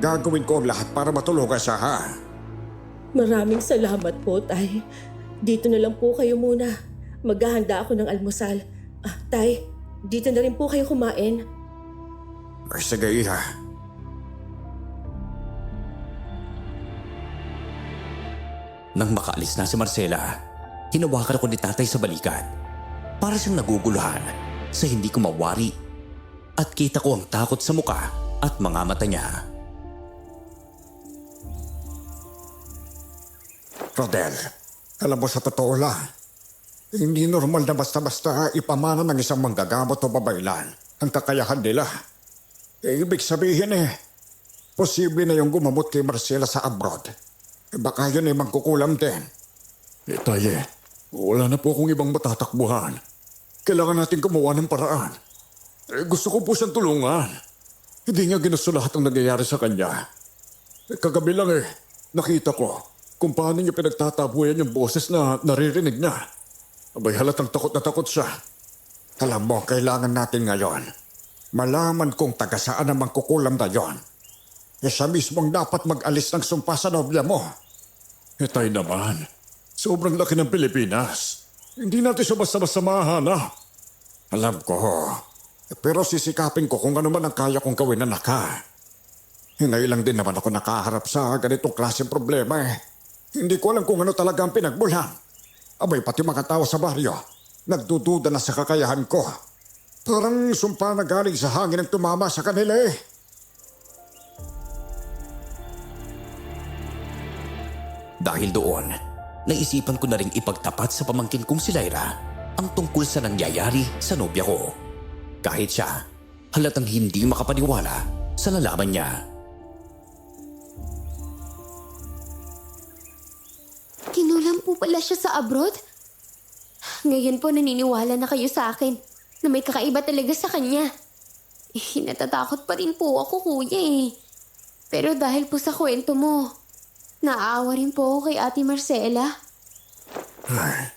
[SPEAKER 1] Gagawin ko ang lahat para matulungan siya, ha?
[SPEAKER 4] Maraming salamat po, Tay. Dito na lang po kayo muna. Maghahanda ako ng almusal. Tay, dito na rin po kayo kumain.
[SPEAKER 1] Ay, sige, Iha.
[SPEAKER 3] Nang makaalis na si Marcela, hinawakan ako ni tatay sa balikat. Para siyang naguguluhan sa hindi ko mawari at kita ko ang takot sa muka at mga mata niya.
[SPEAKER 1] Rodel, alam mo sa totoo lang, hindi normal na basta-basta ipamana ng isang manggagamot o babaylan ang kakayahan nila. Ibig sabihin posible na yung gumamot kay Marcela sa abroad. Baka yun magkukulam din. Tay, wala na po akong ibang matatakbuhan. Kailangan natin gumawa ng paraan. Gusto ko po siyang tulungan. Hindi niya ginusto lahat ang nangyayari sa kanya. Kagabi lang nakita ko kung paano niya pinagtatabuyan yung boses na naririnig niya. Abay, halatang takot na takot siya. Alam mo, kailangan natin ngayon malaman kung taga saan ang mangkukulam na yon. Siya mismo ang dapat mag-alis ng sumpa sa nobya mo. Tay naman, sobrang laki ng Pilipinas. Hindi natin siya basta-basta mahanap. Alam ko, pero sisikapin ko kung ano man ang kaya kong gawin, anak, ha. Ngayon lang din naman ako nakaharap sa ganitong klaseng problema. Hindi ko alam kung ano talaga ang pinagmulan. Abay, pati mga tao sa baryo, nagdududa na sa kakayahan ko. Parang sumpa na galing sa hangin ang tumama sa kanila eh.
[SPEAKER 3] Dahil doon, naisipan ko na ring ipagtapat sa pamangkin kong si Lyra ang tungkol sa nangyayari sa nobya ko. Kahit siya, halatang hindi makapaniwala sa nalaman niya.
[SPEAKER 2] Kinulam po pala siya sa abroad? Ngayon po naniniwala na kayo sa akin na may kakaiba talaga sa kanya. Natatakot pa rin po ako, kuya eh. Pero dahil po sa kwento mo, naaawa rin po ako kay Ate Marcela.
[SPEAKER 1] Ay,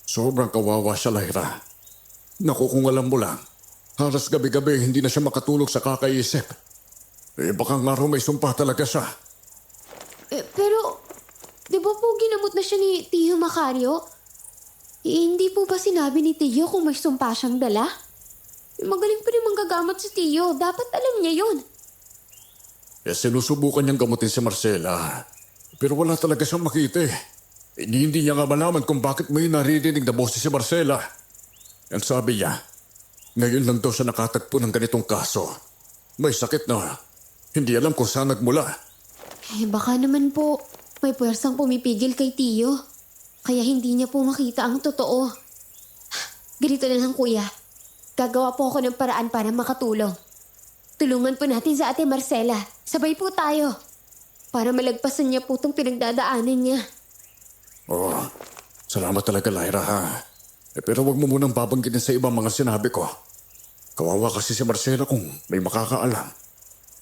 [SPEAKER 1] sobrang kawawa siya, Lyra. Naku, kung alam mo lang, halos gabi-gabi hindi na siya makatulog sa kakaisip. Eh, baka nga raw may sumpa talaga siya.
[SPEAKER 2] Pero, di ba po ginamot na siya ni Tio Macario? Hindi po ba sinabi ni Tio kung may sumpa siyang dala? Magaling pa rin manggagamot si Tio. Dapat alam niya yun.
[SPEAKER 1] Eh, sinusubukan niyang gamutin si Marcela. Pero wala talaga siyang makita eh. Hindi niya nga malaman kung bakit may naririnig na boses si Marcela. Ang sabi niya, ngayon lang daw siya nakatagpo ng ganitong kaso. May sakit na hindi alam kung saan nagmula.
[SPEAKER 2] Baka naman po may puwersang pumipigil kay Tio. Kaya hindi niya po makita ang totoo. Ganito na lang, kuya. Gagawa po ako ng paraan para makatulong. Tulungan po natin sa Ate Marcela. Sabay po tayo. Para malagpasan niya po itong pinagdadaanan niya.
[SPEAKER 1] Oh, salamat talaga, Lyra, ha? Pero wag mo munang babanggitin sa ibang mga sinabi ko. Kawawa kasi si Marcela kung may makakaalam.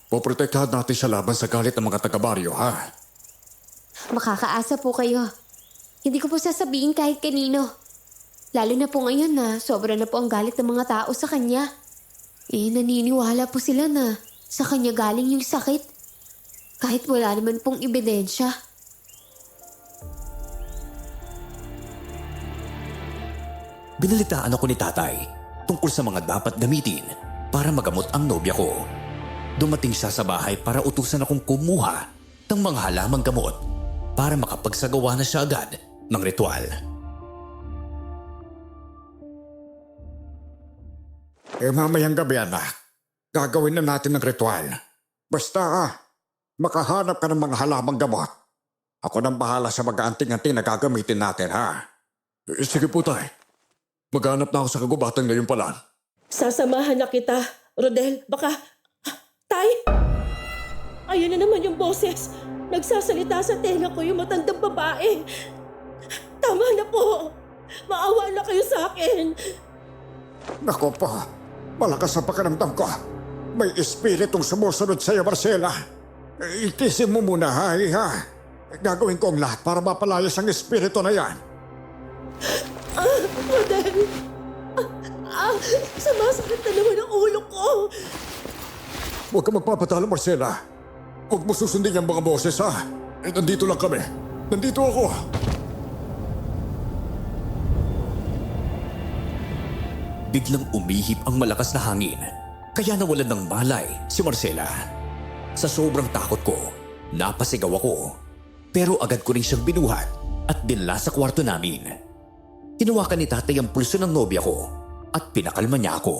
[SPEAKER 1] Poprotektahan natin siya laban sa galit ng mga taga-baryo, ha?
[SPEAKER 2] Makakaasa po kayo. Hindi ko po sasabihin kahit kanino. Lalo na po ngayon na sobra na po ang galit ng mga tao sa kanya. Naniniwala po sila na sa kanya galing yung sakit. Kahit wala naman pong ebidensya.
[SPEAKER 3] Binalitaan ako ni tatay tungkol sa mga dapat gamitin para magamot ang nobya ko. Dumating siya sa bahay para utusan akong kumuha ng mga halamang gamot para makapagsagawa na siya agad ng ritual.
[SPEAKER 1] Mamayang gabi, anak. Gagawin na natin ng ritual. Basta, makahanap ka ng mga halamang gamot. Ako nang bahala sa mag-aanting-anting na gagamitin natin, ha? Sige po, tay. Maghanap na ako sa kagubatan ngayon pala.
[SPEAKER 4] Sasamahan na kita, Rodel. Baka... Tay! Ayun na naman yung boses. Nagsasalita sa tenga ko yung matandang babae. Tama na po. Maawa na kayo sa akin.
[SPEAKER 1] Nako po, malakas ang pakiramdam ko. May espiritong sumusunod sa'yo, Marcela. Itisin mo muna, ha? Gagawin ko ang lahat para mapalayas ang espiritu na yan.
[SPEAKER 4] Rodel! Sumasakit na naman ang ulo ko.
[SPEAKER 1] Huwag ka magpapatalo, Marcela. Huwag mo susundin ang mga boses, ha? Nandito lang kami. Nandito ako.
[SPEAKER 3] Biglang umihip ang malakas na hangin, kaya nawalan ng malay si Marcela. Sa sobrang takot ko, napasigaw ako. Pero agad ko rin siyang binuhat at dinala sa kwarto namin. Hinawakan ni tatay ang pulso ng nobya ko at pinakalma niya ako.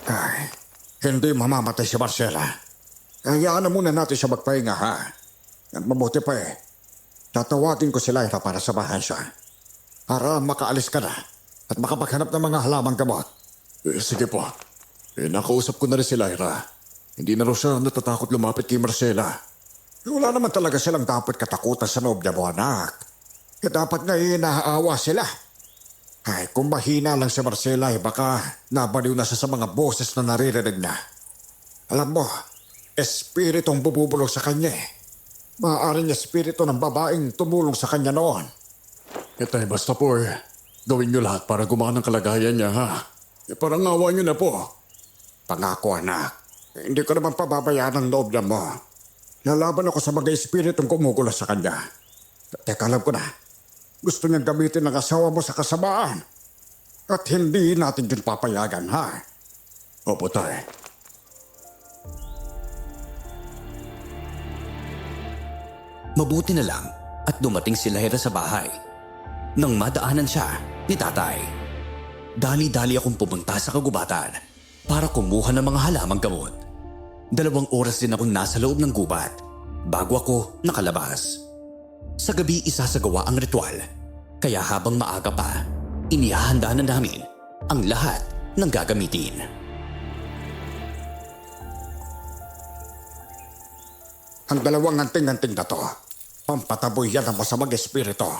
[SPEAKER 1] Ay, hindi mamamatay si Marcela. Hayaan na muna natin siya magpahinga, ha? At mabuti pa eh. Tatawagin ko si Lyra para samahan siya. Para makaalis ka na at makapaghanap ng mga halamang gamot. Sige po. Nakausap ko na rin si Lyra. Hindi na raw siya natatakot lumapit kay Marcela. Wala naman talaga silang dapat katakutan sa nobya mo, anak. Dapat nga inaawa sila. Ay, kung mahina lang si Marcela, baka nabaliw na siya sa mga boses na naririnig na. Alam mo, espiritong bububulong sa kanya eh. Maaaring espiritu ng babaeng tumulong sa kanya noon. Itay, basta po gawin niyo lahat para gumana ang kalagayan niya, ha? Parang awa niyo na po. Pangako, anak. Hindi ko naman pababayaan ang loob na mo. Lalaban ako sa mga espiritong kumukulo sa kanya. Teka, alam ko na. Gusto niyang gamitin ng asawa mo sa kasamaan. At hindi natin din papayagan, ha? Opo, tay.
[SPEAKER 3] Mabuti na lang at dumating si Lyra sa bahay. Nang madaanan siya ni tatay, dali-dali akong pumunta sa kagubatan para kumuha ng mga halamang gamot. 2 oras din akong nasa loob ng gubat bago ako nakalabas. Sa gabi isasagawa ang ritual, kaya habang maaga pa, inihahanda na namin ang lahat ng gagamitin.
[SPEAKER 1] Ang 2 anting-anting na to, pampataboy yan ang masamang espiritu.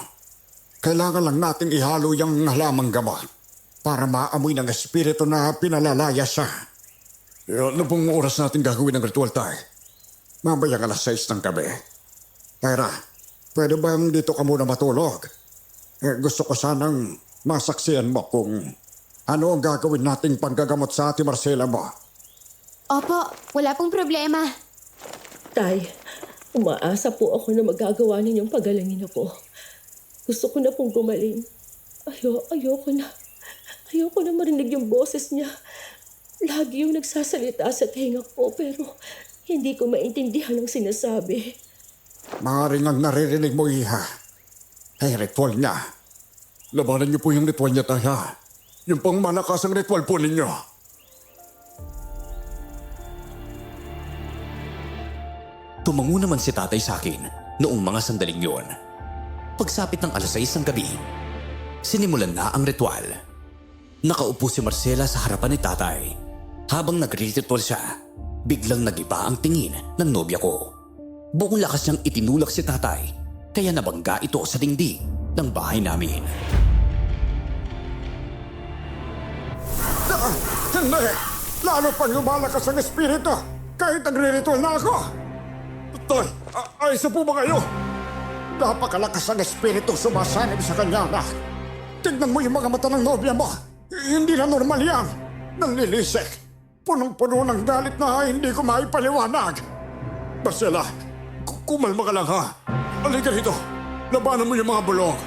[SPEAKER 1] Kailangan lang nating ihalo yung halamang gamot para maamoy ng espiritu na pinalalaya siya. Ano pong oras natin gagawin ng ritual, tay? Mamayang 6:00 ng gabi. Lyra, pwede ba dito ka muna matulog? Gusto ko sanang masaksiyan mo kung ano ang gagawin nating panggagamot sa Ate Marcela mo.
[SPEAKER 2] Opo, wala pong problema.
[SPEAKER 4] Tay, umaasa po ako na magagawa ninyong pagalangin ako. Gusto ko na pong gumaling. Ayoko na marinig yung boses niya. Lagi yung nagsasalita sa tenga ko pero hindi ko maintindihan ang sinasabi.
[SPEAKER 1] Maaaring ang naririnig mo, iha, ay ritual niya. Labanan niyo po yung ritual niya, tay, ha? Yung pang malakas ang ritual po ninyo.
[SPEAKER 3] Tumango naman si tatay sa akin noong mga sandaling yon. Pagsapit ng 6:00 ng gabi, sinimulan na ang ritual. Nakaupo si Marcela sa harapan ni tatay. Habang nagre-ritual siya, biglang nagiba ang tingin ng nobya ko. Buong lakas niyang itinulak si tatay, kaya nabangga ito sa dingding ng bahay namin.
[SPEAKER 1] Hindi! Lalo pang lumalakas ang espiritu kahit nagre-ritual na ako! Tay, ayos na po ba kayo? Napakalakas ang espiritu sumasanib sa kanya, anak. Tignan mo yung mga mata ng nobya mo. Hindi na normal yan. Nanlilisik. Punong-puno ng galit na hindi ko maipaliwanag. Marcela, kumalma ka lang, ha? Halika rito. Labanan mo yung mga bulong.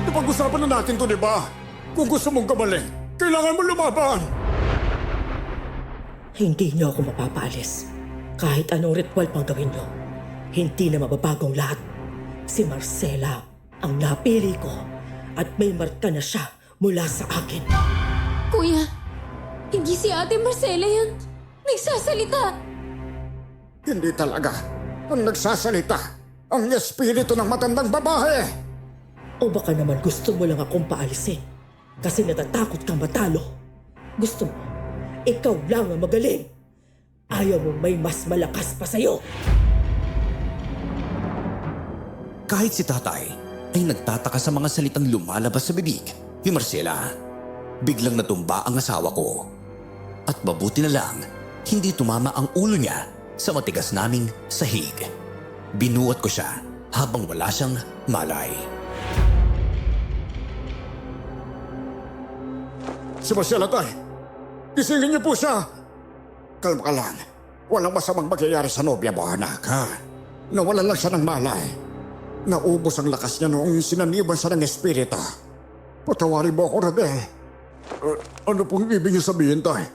[SPEAKER 1] Napag-usapan na natin to, di ba? Kung gusto mong kamaling, kailangan mo lumaban.
[SPEAKER 4] Hindi niyo ako mapapaalis. Kahit anong ritual pang gawin niyo, hindi na mababagong lahat. Si Marcela ang napili ko at may marka na siya mula sa akin.
[SPEAKER 2] Kuya, hindi si Ate Marcela yan. Nagsasalita.
[SPEAKER 1] Hindi talaga. Ang nagsasalita, ang espiritu ng matandang babae.
[SPEAKER 4] O baka naman gusto mo lang akong paalisin kasi natatakot kang matalo. Gusto mo, ikaw lang ang magaling. Ayaw mo may mas malakas pa sa'yo.
[SPEAKER 3] Kahit si tatay ay nagtataka sa mga salitang lumalabas sa bibig ni Marcela, biglang natumba ang asawa ko. At mabuti na lang, hindi tumama ang ulo niya sa matigas naming sahig. Binuhat ko siya habang wala siyang malay.
[SPEAKER 1] Si Marcela, tay. Gisingin niyo po siya. Kalma ka lang. Walang masamang magyayari sa nobya mo, anak, ha? Nawalan lang siya ng malay. Naubos ang lakas niya noong sinaniban siya ng espiritu. Patawarin mo ako, Rodel. Ano pong ibig niyo sabihin, tay?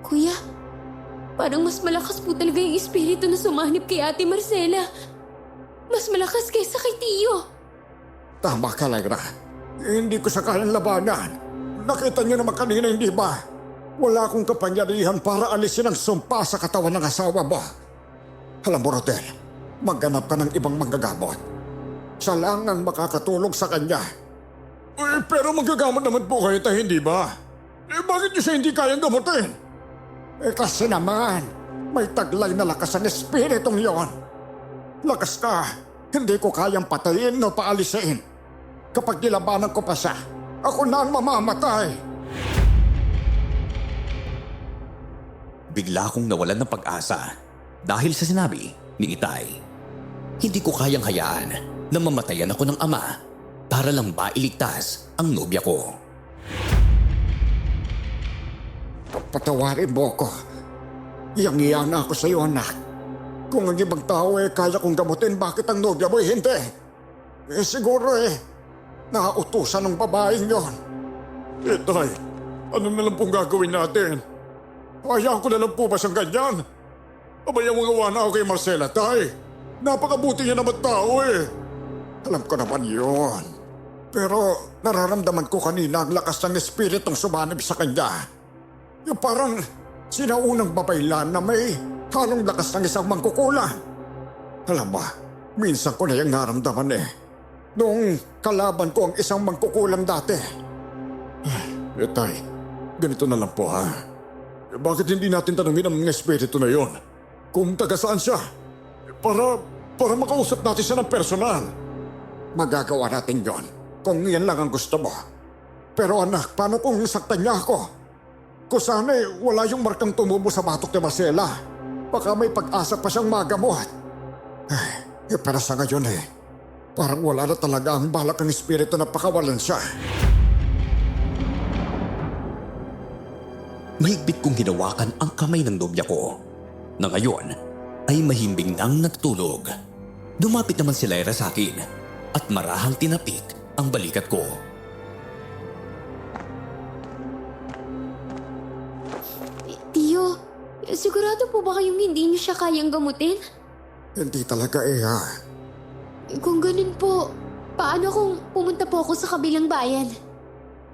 [SPEAKER 2] Kuya, parang mas malakas po talaga yung espiritu na sumanib kay Ate Marcela. Mas malakas kaysa kay Tio.
[SPEAKER 1] Tama ka, Lyra. Hindi ko siya kayang labanan. Nakita niyo naman kanina, hindi ba? Wala akong kapangyarihan para alisin ang sumpa sa katawan ng asawa mo. Alam mo, Rodel, maghanap ka ng ibang manggagamot. Siya lang ang makakatulog sa kanya. Pero magagamot naman po kayo tayo, hindi ba? Bakit niyo siya hindi kayang gamutin? Kasi naman, may taglay na lakas ang espiritong yon. Lakas ka, hindi ko kayang patayin o paalisin. Kapag nilabanan ko pa siya, ako na ang mamamatay.
[SPEAKER 3] Bigla akong nawalan ng pag-asa dahil sa sinabi ni Itay. Hindi ko kayang hayaan na mamatayan ako ng ama para lang mailigtas ang nobya ko.
[SPEAKER 1] Patawarin mo ko. Iyang-iya na ako sa iyo, anak. Kung ang ibang tao kaya kong gamutin, bakit ang nobya mo hindi? Siguro nakautusan ng babaeng yon. Tay, ano na lang pong gagawin natin? Hayaan ko na lang po ba siyang ganyan? Abay ang gawa na ako kay Marcela, tay. Napakabuti niya naman tao eh. Alam ko naman yun. Pero nararamdaman ko kanina ang lakas ng espiritong sumanib sa kanya. Yung parang sinaunang babaylan na may halong lakas ng isang mangkukulam. Alam mo, minsan ko na yung naramdaman eh. Noong kalaban ko ang isang mangkukulam dati. Tay, ganito na lang po ha. Bakit hindi natin tanungin ang mga espiritu na yon? Kung taga saan siya? Para makausap natin siya ng personal. Magagawa natin yon kung yan lang ang gusto mo. Pero anak, paano kung saktan niya ako? Kung sana'y wala yung markang tumubo sa batok ni Marcela. Baka may pag-asa pa siyang magamot. Pero sa ngayon parang wala na talaga ang balak ng espiritu na pakawalan siya.
[SPEAKER 3] Mahigpit kong hinawakan ang kamay ng nobya ko na ngayon ay mahimbing nang natutulog. Dumapit naman si Lyra sa akin at marahang tinapik ang balikat ko.
[SPEAKER 2] Tiyo, sigurado po ba kayong hindi niyo siya kayang gamutin?
[SPEAKER 1] Hindi talaga ha.
[SPEAKER 2] Kung ganun po, paano kung pumunta po ako sa kabilang bayan?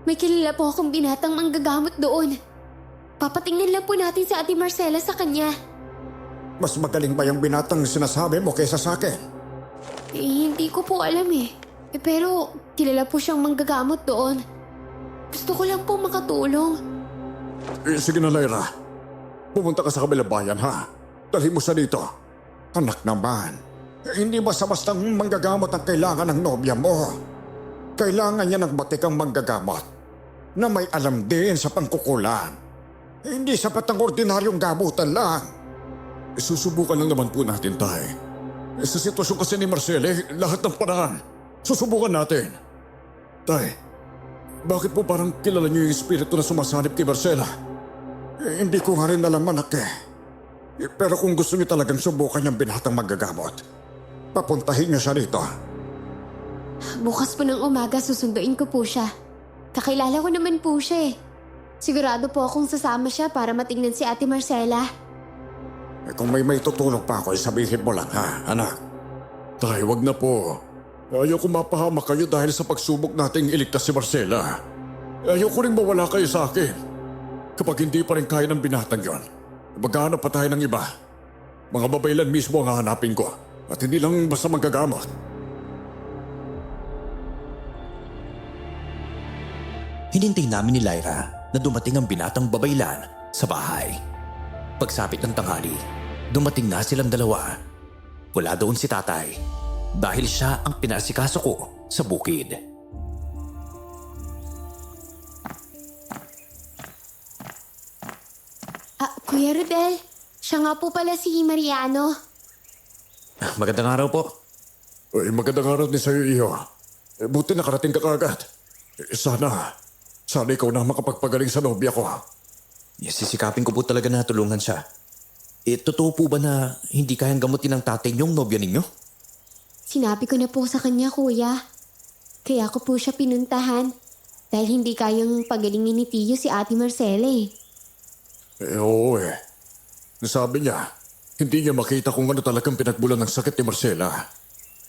[SPEAKER 2] May kilala po akong binatang manggagamot doon. Papatingnan lang po natin si Ate Marcela sa kanya.
[SPEAKER 1] Mas magaling ba yung binatang sinasabi mo kaysa sa akin?
[SPEAKER 2] Hindi ko po alam pero kilala po siyang manggagamot doon. Gusto ko lang po makatulong.
[SPEAKER 1] Sige na, Lyra. Pumunta ka sa kabilang bayan, ha? Dalhin mo siya dito. Anak naman, hindi basta-bastang manggagamot ang kailangan ng nobya mo. Kailangan niya ng batikang manggagamot na may alam din sa pangkukulan. Hindi sapat ang ordinaryong gamutan lang. Susubukan lang naman po natin, Tay. Sa sitwasyon kasi ni Marcela, lahat ng paraan. Susubukan natin. Tay, bakit po parang kilala niyo yung espiritu na sumasanib kay Marcela? Hindi ko nga rin alam, anak Pero kung gusto niyo talagang subukan yung binatang magagamot, papuntahin niyo siya rito.
[SPEAKER 2] Bukas po ng umaga susunduin ko po siya. Kakilala ko naman po siya Sigurado po akong sasama siya para matingnan si Ate Marcela.
[SPEAKER 1] Kung may tutulong pa ako, sabihin mo lang, ha, anak? Tay, wag na po. Ayaw ko mapahamak kayo dahil sa pagsubok nating iligtas si Marcela. Ayaw ko rin mawala kayo sa akin. Kapag hindi pa rin kaya ng binatang yon, maghanap pa tayo ng iba. Mga babaylan mismo ang hahanapin ko. At hindi lang basta magagamot.
[SPEAKER 3] Hinintay namin ni Lyra na dumating ang binatang babaylan sa bahay. Pagsapit ng tanghali, dumating na silang dalawa. Wala doon si tatay dahil siya ang pinasikaso ko sa bukid.
[SPEAKER 2] Kuya Rodel, siya nga po pala si Mariano.
[SPEAKER 3] Magandang araw po.
[SPEAKER 1] Magandang araw din sa'yo, iyo. Buti nakarating ka kagad. Sana ikaw na makapagpagaling sa nobya ko.
[SPEAKER 3] Sisikapin ko po talaga na tulungan siya. Totoo po ba na hindi kayang gamutin ng tatay niyong nobya ninyo?
[SPEAKER 2] Sinabi ko na po sa kanya, kuya. Kaya ko po siya pinuntahan. Dahil hindi kayang pagalingin ni Tiyo si Ate Marcela
[SPEAKER 1] Oo Nasabi niya, hindi niya makita kung ano talagang pinagbulan ng sakit ni Marcela.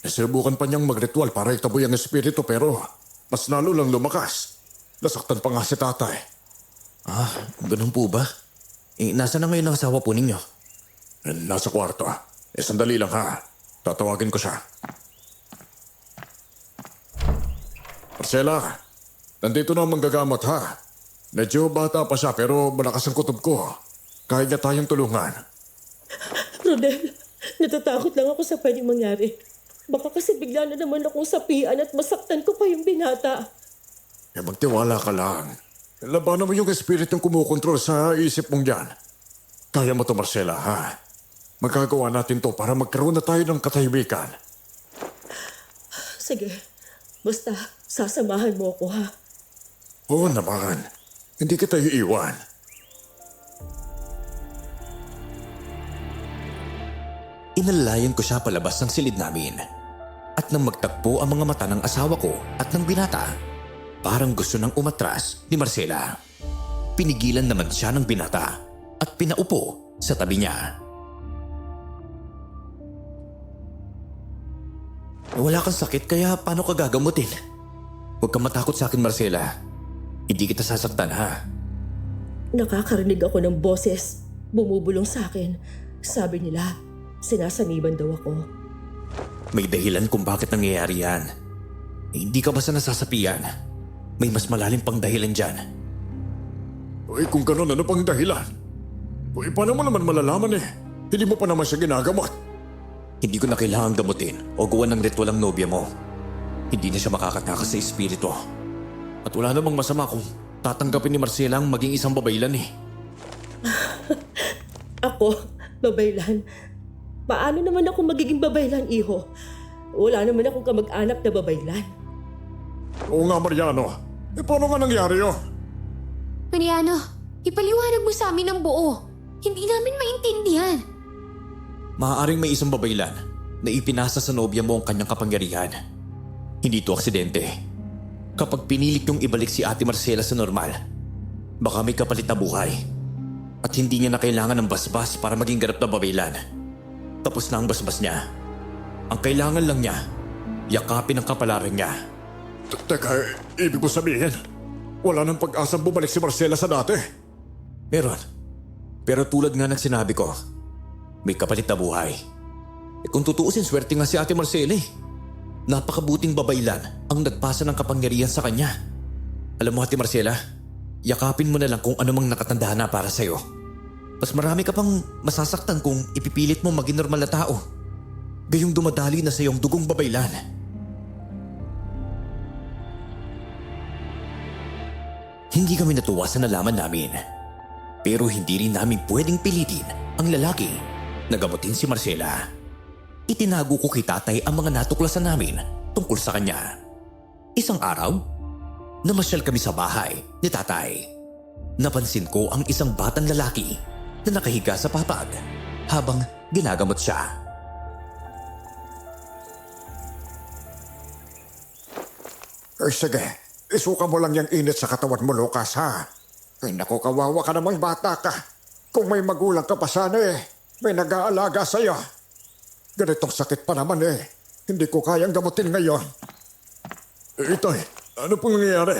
[SPEAKER 1] Sinubukan pa niyang magritual para itaboy ang espiritu pero mas lalo lang lumakas. Nasaktan pa nga si tatay.
[SPEAKER 3] Ganun po ba? Nasa na ngayon ang asawa po ninyo?
[SPEAKER 1] Nasa kwarto. Sandali lang ha. Tatawagin ko siya. Marcela, nandito na ang manggagamot ha. Medyo bata pa siya pero malakas ang kutob ko. Kaya niya tayong tulungan.
[SPEAKER 4] Rodel, natatakot lang ako sa pwedeng mangyari. Baka kasi bigla na naman akong sapian at masaktan ko pa yung binata.
[SPEAKER 1] Magtiwala ka lang. Labanan mo yung espiritong kumukontrol sa isip mong yan. Kaya mo to, Marcela, ha? Magagawa natin to para magkaroon na tayo ng katahimikan.
[SPEAKER 4] Sige, basta sasamahan mo ako, ha?
[SPEAKER 1] Oo naman. Hindi kita iiwan.
[SPEAKER 3] Inalalayan ko siya palabas ng silid namin. At nang magtagpo ang mga mata ng asawa ko at ng binata, parang gusto nang umatras ni Marcela. Pinigilan naman siya ng binata at pinaupo sa tabi niya. Wala kang sakit kaya paano ka gagamutin? Huwag kang matakot sa akin, Marcela. Hindi kita sasaktan, ha?
[SPEAKER 4] Nakakarinig ako ng boses. Bumubulong sa akin. Sabi nila, sinasaniban daw ako.
[SPEAKER 3] May dahilan kung bakit nangyayari yan. Hindi ka basta nasasapian. May mas malalim pang dahilan dyan.
[SPEAKER 1] Uy, kung gano'n, ano pang dahilan? Uy, paano mo naman malalaman eh? Hindi mo pa naman siya ginagamot.
[SPEAKER 3] Hindi ko na kailangan gamutin o gawan ng ritual ang nobya mo. Hindi na siya makakatakas sa espiritu. At wala namang masama kung tatanggapin ni Marcela ang maging isang babaylan eh.
[SPEAKER 4] Ako, babaylan. Paano naman ako magiging babaylan, iho? Wala naman akong kamag-anak na babaylan.
[SPEAKER 1] Oo nga, Mariano. Paano nga nangyari yun?
[SPEAKER 2] Mariano, ipaliwanag mo sa amin ang buo. Hindi namin maintindihan.
[SPEAKER 3] Maaaring may isang babaylan na ipinasa sa nobya mo ang kanyang kapangyarihan. Hindi ito aksidente. Kapag pinilit yung ibalik si Ate Marcela sa normal, baka may kapalit na buhay. At hindi niya na kailangan ng basbas para maging ganap na babaylan. Tapos na ang basbas niya. Ang kailangan lang niya, yakapin ang kapalaran niya.
[SPEAKER 1] Teka, ibig mo sabihin, wala nang pag-asang bumalik si Marcela sa dati?
[SPEAKER 3] Meron. Pero tulad nga ng sinabi ko, may kapalit na buhay. Kung tutuusin, swerte nga si Ate Marcela eh. Napakabuting babaylan ang nagpasa ng kapangyarihan sa kanya. Alam mo, Ate Marcela, yakapin mo na lang kung anumang nakatanda na para sa'yo. Mas marami ka pang masasaktan kung ipipilit mo maging normal na tao. Gayong dumadali na sa iyong dugong babaylan. Hindi kami natuwa sa nalaman namin. Pero hindi rin namin pwedeng pilitin ang lalaki na gamutin si Marcela. Itinago ko kay tatay ang mga natuklasan namin tungkol sa kanya. Isang araw, namasyal kami sa bahay ni tatay. Napansin ko ang isang batang lalaki na nakahiga sa papag habang ginagamot siya.
[SPEAKER 1] Sige, isuka mo lang yung init sa katawan mo, Lucas, ha? Ay, naku, kawawa ka namang bata ka. Kung may magulang ka pa sana eh, may nag-aalaga sa'yo. Ganitong sakit pa naman eh. Hindi ko kayang gamutin ngayon. Itoy, ano pong nangyayari?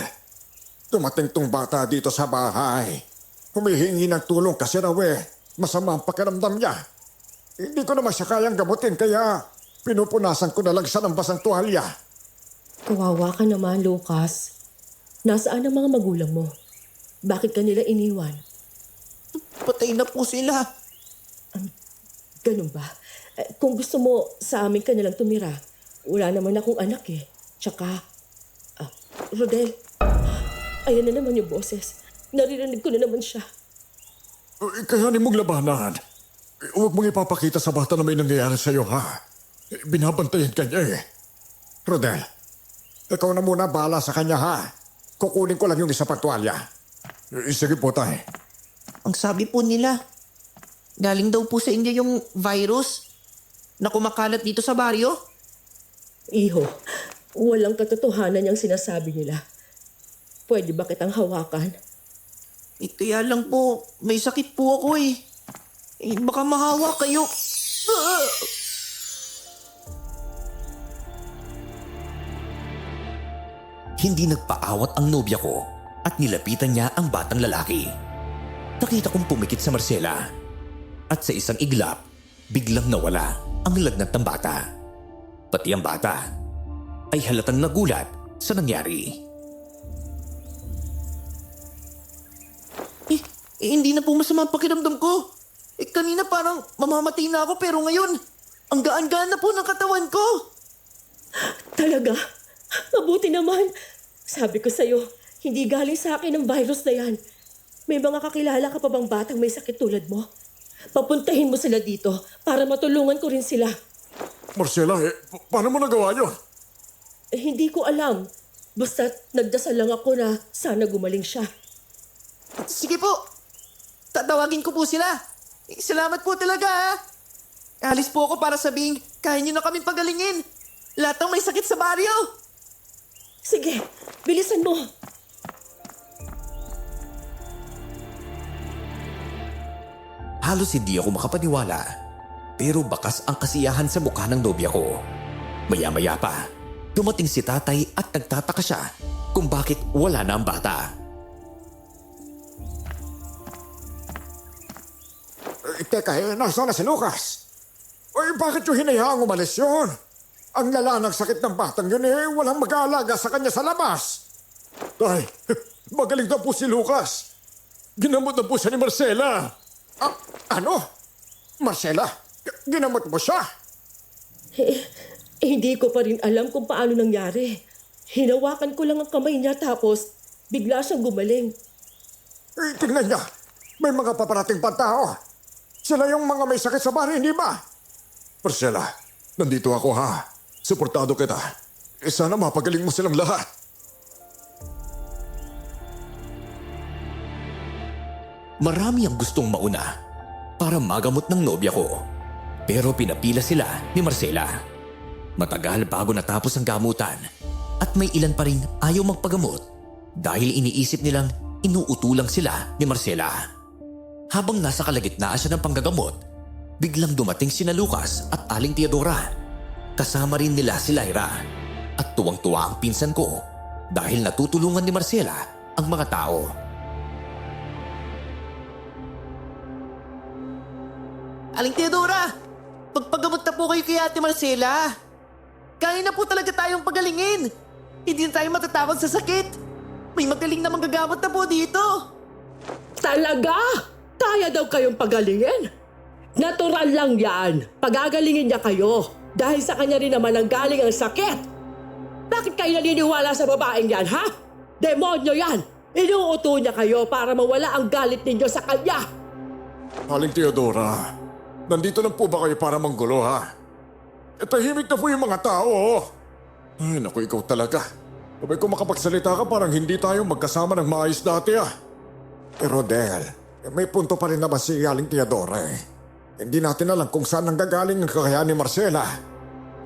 [SPEAKER 1] Dumating tong bata dito sa bahay. Humihingi ng tulong kasi raw eh, masama ang pakiramdam niya. Hindi ko naman siya kayang gamutin kaya pinupunasan ko na lang siya ng basang tuwalya.
[SPEAKER 4] Kawawa ka naman, Lucas. Nasaan ang mga magulang mo? Bakit ka nila iniwan?
[SPEAKER 3] Patay na po sila.
[SPEAKER 4] Ganun ba? Kung gusto mo, sa amin ka nalang tumira. Wala naman akong anak eh. Tsaka, Rodel, ayan na naman yung boses. Naririnig ko na naman siya.
[SPEAKER 1] Kaya ni mong labanan. Huwag mong ipapakita sa bata na may nangyayari sa'yo, ha? Binabantayan ka niya eh. Rodel, ikaw na muna bahala sa kanya, ha? Kukunin ko lang yung isa pang tuwalya. Sige po, tay.
[SPEAKER 5] Ang sabi po nila, galing daw po sa inyo yung virus na kumakalat dito sa baryo.
[SPEAKER 4] Iho, walang katotohanan yung sinasabi nila. Pwede ba kitang hawakan?
[SPEAKER 5] Kaya lang po, may sakit po ako eh. Baka mahawa kayo.
[SPEAKER 3] Hindi nagpaawat ang nobya ko at nilapitan niya ang batang lalaki. Nakita kong pumikit sa Marcela at sa isang iglap, biglang nawala ang lagnat ng bata. Pati ang bata ay halatang nagulat sa nangyari.
[SPEAKER 5] Hindi na po masama ang pakiramdam ko. Kanina parang mamamatay na ako pero ngayon, ang gaan-gaan na po ng katawan ko.
[SPEAKER 4] Talaga? Mabuti naman. Sabi ko sa'yo, hindi galing sa akin ang virus na yan. May mga kakilala ka pa bang batang may sakit tulad mo? Papuntahin mo sila dito para matulungan ko rin sila.
[SPEAKER 1] Marcela, paano mo nagawa yun?
[SPEAKER 4] Hindi ko alam. Basta nagdasal lang ako na sana gumaling siya.
[SPEAKER 5] Sige po, tatawagin ko po sila. Salamat po talaga ha. Alis po ako para sabihin, kaya niyo na kaming pagalingin. Lahat ng may sakit sa baryo.
[SPEAKER 4] Sige, bilisan mo.
[SPEAKER 3] Halos hindi ako makapaniwala, pero bakas ang kasiyahan sa mukha ng nobya ko. Maya-maya pa, dumating si tatay at nagtataka siya kung bakit wala na ang bata.
[SPEAKER 1] Teka, nasaan na si Lucas? Ay, bakit yung hinayaang umalis yun? Ang lala ng sakit ng batang yun walang mag-aalaga sa kanya sa labas. Ay, magaling na po si Lucas. Ginamot na po siya ni Marcela. Ano? Marcela, ginamot mo siya?
[SPEAKER 4] Hindi ko pa rin alam kung paano nangyari. Hinawakan ko lang ang kamay niya tapos bigla siyang gumaling.
[SPEAKER 1] Tingnan niya, may mga paparating pa tao. Sila yung mga may sakit sa bahay, hindi ba? Marcela, nandito ako ha. Suportado kita. Sana mapagaling mo silang lahat.
[SPEAKER 3] Marami ang gustong mauna para magamot ng nobya ko. Pero pinapila sila ni Marcela. Matagal bago natapos ang gamutan at may ilan pa rin ayaw magpagamot dahil iniisip nilang inuutulang sila ni Marcela. Habang nasa kalagitnaan siya ng panggagamot, biglang dumating sina Lucas at Aling Teodora. Kasama rin nila si Lyra at tuwang-tuwa ang pinsan ko dahil natutulungan ni Marcela ang mga tao.
[SPEAKER 5] Aling Teodora, magpagamot na po kayo kay Ate Marcela. Kaya na po talaga tayong pagalingin. Hindi na tayo matatakot sa sakit. May magaling na manggagamot na po dito.
[SPEAKER 4] Talaga? Kaya daw kayong pagalingin? Natural lang yan. Pagagalingin niya kayo. Dahil sa kanya rin naman ang galing ang sakit. Bakit kayo naniniwala sa babaeng yan, ha? Demonyo yan. Inuuto niya kayo para mawala ang galit ninyo sa kanya.
[SPEAKER 1] Aling Teodora, nandito lang po ba kayo para manggulo ha? Tahimik na po yung mga tao. Ay, naku, ikaw talaga. Sabay ko makapagsalita ka parang hindi tayo magkasama ng maayos dati Rodel, may punto pa rin naman si Aling Teodora Hindi natin alam kung saan nanggagaling ang kakayahan ni Marcela.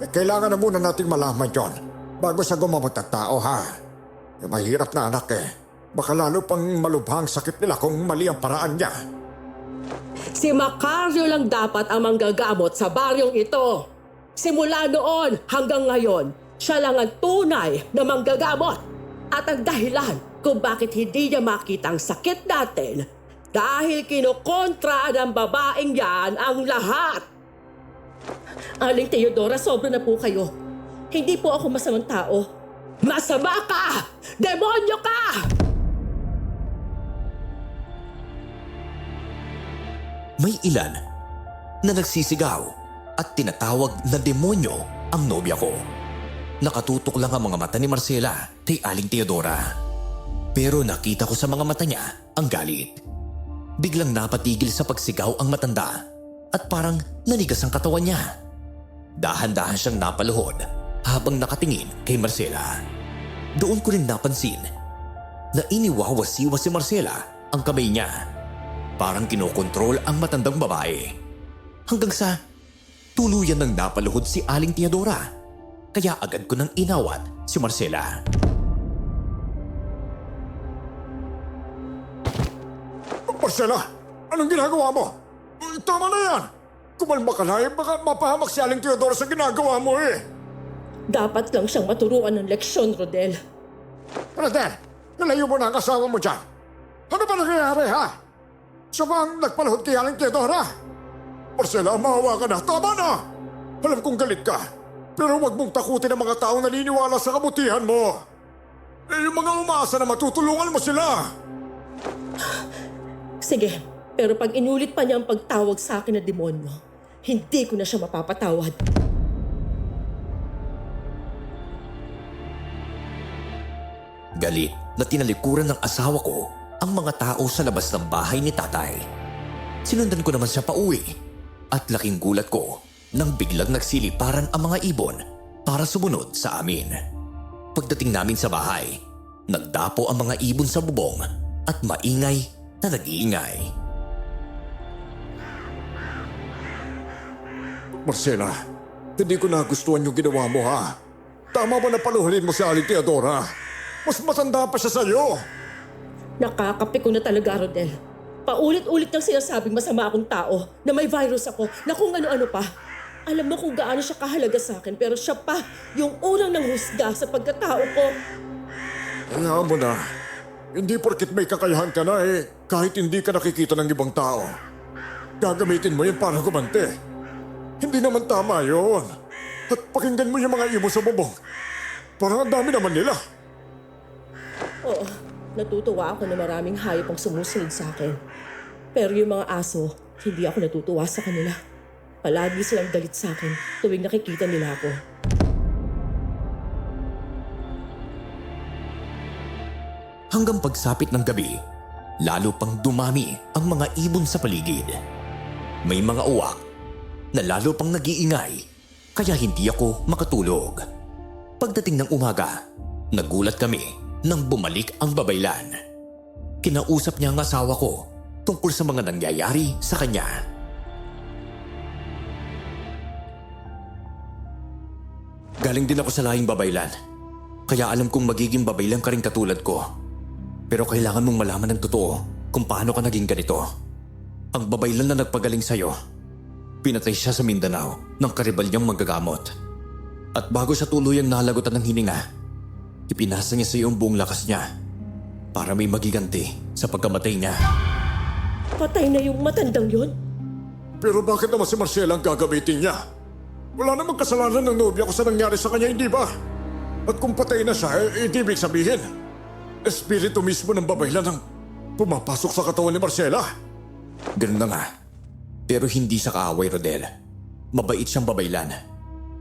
[SPEAKER 1] Kailangan na muna nating malaman yon bago siya gumamot ng tao ha. Mahirap na anak Baka lalo pang malubhang sakit nila kung mali ang paraan niya.
[SPEAKER 4] Si Macario lang dapat ang manggagamot sa baryong ito. Simula noon hanggang ngayon, siya lang ang tunay na manggagamot. At ang dahilan kung bakit hindi niya makita ang sakit natin dahil kinukontra ng babaeng yan ang lahat. Aling Teodora, sobra na po kayo. Hindi po ako masamang tao. Masama ka! Demonyo ka!
[SPEAKER 3] May ilan na nagsisigaw at tinatawag na demonyo ang nobya ko. Nakatutok lang ang mga mata ni Marcela kay Aling Teodora. Pero nakita ko sa mga mata niya ang galit. Biglang napatigil sa pagsigaw ang matanda at parang nanigas ang katawan niya. Dahan-dahan siyang napaluhod habang nakatingin kay Marcela. Doon ko rin napansin na iniwawasiwa si Marcela ang kamay niya. Parang kinokontrol ang matandang babae. Hanggang sa tuluyan nang napaluhod si Aling Teodora. Kaya agad ko nang inawat si Marcela.
[SPEAKER 1] Marcela, anong ginagawa mo? Tama na yan! Kumalma ka na baka mapahamak si Aling Teodora sa ginagawa mo
[SPEAKER 4] Dapat lang siyang maturuan ng leksyon, Rodel.
[SPEAKER 1] Rodel, nalayo mo na ang asawa mo dyan. Ano ba nangyayari ha? Siya ba ang nagpalahod kay Aling Teodora? Marcela, maawa ka na. Tama na! Alam kong galit ka. Pero huwag mong takutin ang mga taong naniniwala sa kabutihan mo. Yung mga umaasa na matutulungan mo sila.
[SPEAKER 4] Sige, pero pag inulit pa niya ang pagtawag sa akin na demonyo, hindi ko na siya mapapatawad.
[SPEAKER 3] Galit na tinalikuran ng asawa ko ang mga tao sa labas ng bahay ni tatay. Sinundan ko naman siya pauwi at laking gulat ko nang biglang nagsiliparan ang mga ibon para sumunod sa amin. Pagdating namin sa bahay, nagdapo ang mga ibon sa bubong at maingay na nag-iingay.
[SPEAKER 1] Marcela, hindi ko nagustuhan yung ginawa mo ha. Tama ba na paluhalin mo si Aling Teodora? Mas matanda pa siya sa'yo.
[SPEAKER 4] Nakakapi ko na talaga, Rodel. Paulit-ulit niyang sinasabing masama akong tao, na may virus ako, na kung ano-ano pa. Alam mo kung gaano siya kahalaga sa akin, pero siya pa yung unang nanghusga sa pagkatao ko.
[SPEAKER 1] Hayaan mo na. Hindi porkit may kakayahan ka na kahit hindi ka nakikita ng ibang tao. Gagamitin mo yun para gumante. Hindi naman tama yun. At pakinggan mo yung mga imo sa bubong. Parang ang dami naman nila.
[SPEAKER 4] Oo, natutuwa ako na maraming hayop ang sumusunod sa akin. Pero yung mga aso, hindi ako natutuwa sa kanila. Palagi silang galit sa akin tuwing nakikita nila ako.
[SPEAKER 3] Hanggang pagsapit ng gabi, lalo pang dumami ang mga ibon sa paligid. May mga uwak na lalo pang nag-iingay, kaya hindi ako makatulog. Pagdating ng umaga, nagulat kami nang bumalik ang babaylan. Kinausap niya ang asawa ko tungkol sa mga nangyayari sa kanya. Galing din ako sa lahing babaylan, kaya alam kong magiging babaylan ka rin katulad ko. Pero kailangan mong malaman ng totoo kung paano ka naging ganito. Ang babaylan na nagpagaling sa'yo, pinatay siya sa Mindanao ng karibalyang manggagamot. At bago siya tuluyang nalagutan ng hininga, ipinasa niya sa iyo ang buong lakas niya para may magiganti sa pagkamatay niya.
[SPEAKER 4] Patay na yung matandang yun?
[SPEAKER 1] Pero bakit naman si Marcela ang gagamitin niya? Wala namang kasalanan ng nobya ko sa nangyari sa kanya, hindi ba? At kung patay na siya, hindi ibig sabihin, espiritu mismo ng babaylan ang pumapasok sa katawan ni Marcela.
[SPEAKER 3] Ganun na nga. Pero hindi sa kaaway, Rodel. Mabait siyang babaylan.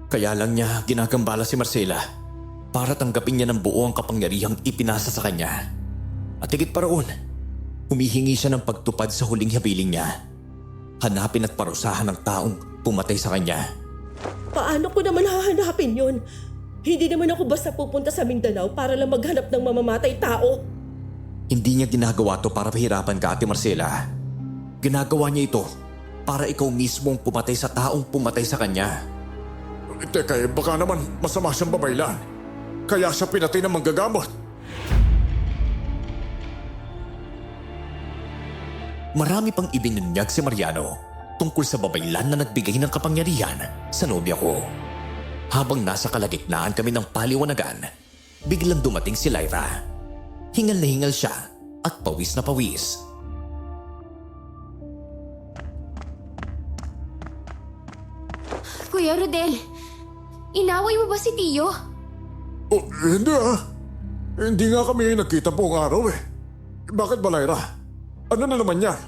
[SPEAKER 3] Kaya lang niya ginagambala si Marcela para tanggapin niya ng buo ang kapangyarihang ipinasa sa kanya. At higit pa roon, humihingi siya ng pagtupad sa huling habiling niya. Hanapin at parusahan ng taong pumatay sa kanya.
[SPEAKER 4] Paano ko naman hahanapin yun? Hindi naman ako basta pupunta sa Mindanao para lang maghanap ng mamamatay tao.
[SPEAKER 3] Hindi niya ginagawa to para pahirapan ka, Ate Marcela. Ginagawa niya ito para ikaw mismo ang pumatay sa taong pumatay sa kanya.
[SPEAKER 1] Teka, baka naman masama siyang babaylan. Kaya siya pinatay ng manggagamot.
[SPEAKER 3] Marami pang ibinunyag si Mariano tungkol sa babaylan na nagbigay ng kapangyarihan sa nobya ko. Habang nasa kalagitnaan kami ng paliwanagan, biglang dumating si Lyra. Hingal na hingal siya at pawis na pawis.
[SPEAKER 2] Kuya Rodel, inaway mo ba si Tio?
[SPEAKER 1] Oh, hindi ah. Hindi nga kami nagkita buong araw eh. Bakit ba, Lyra? Ano na naman yan?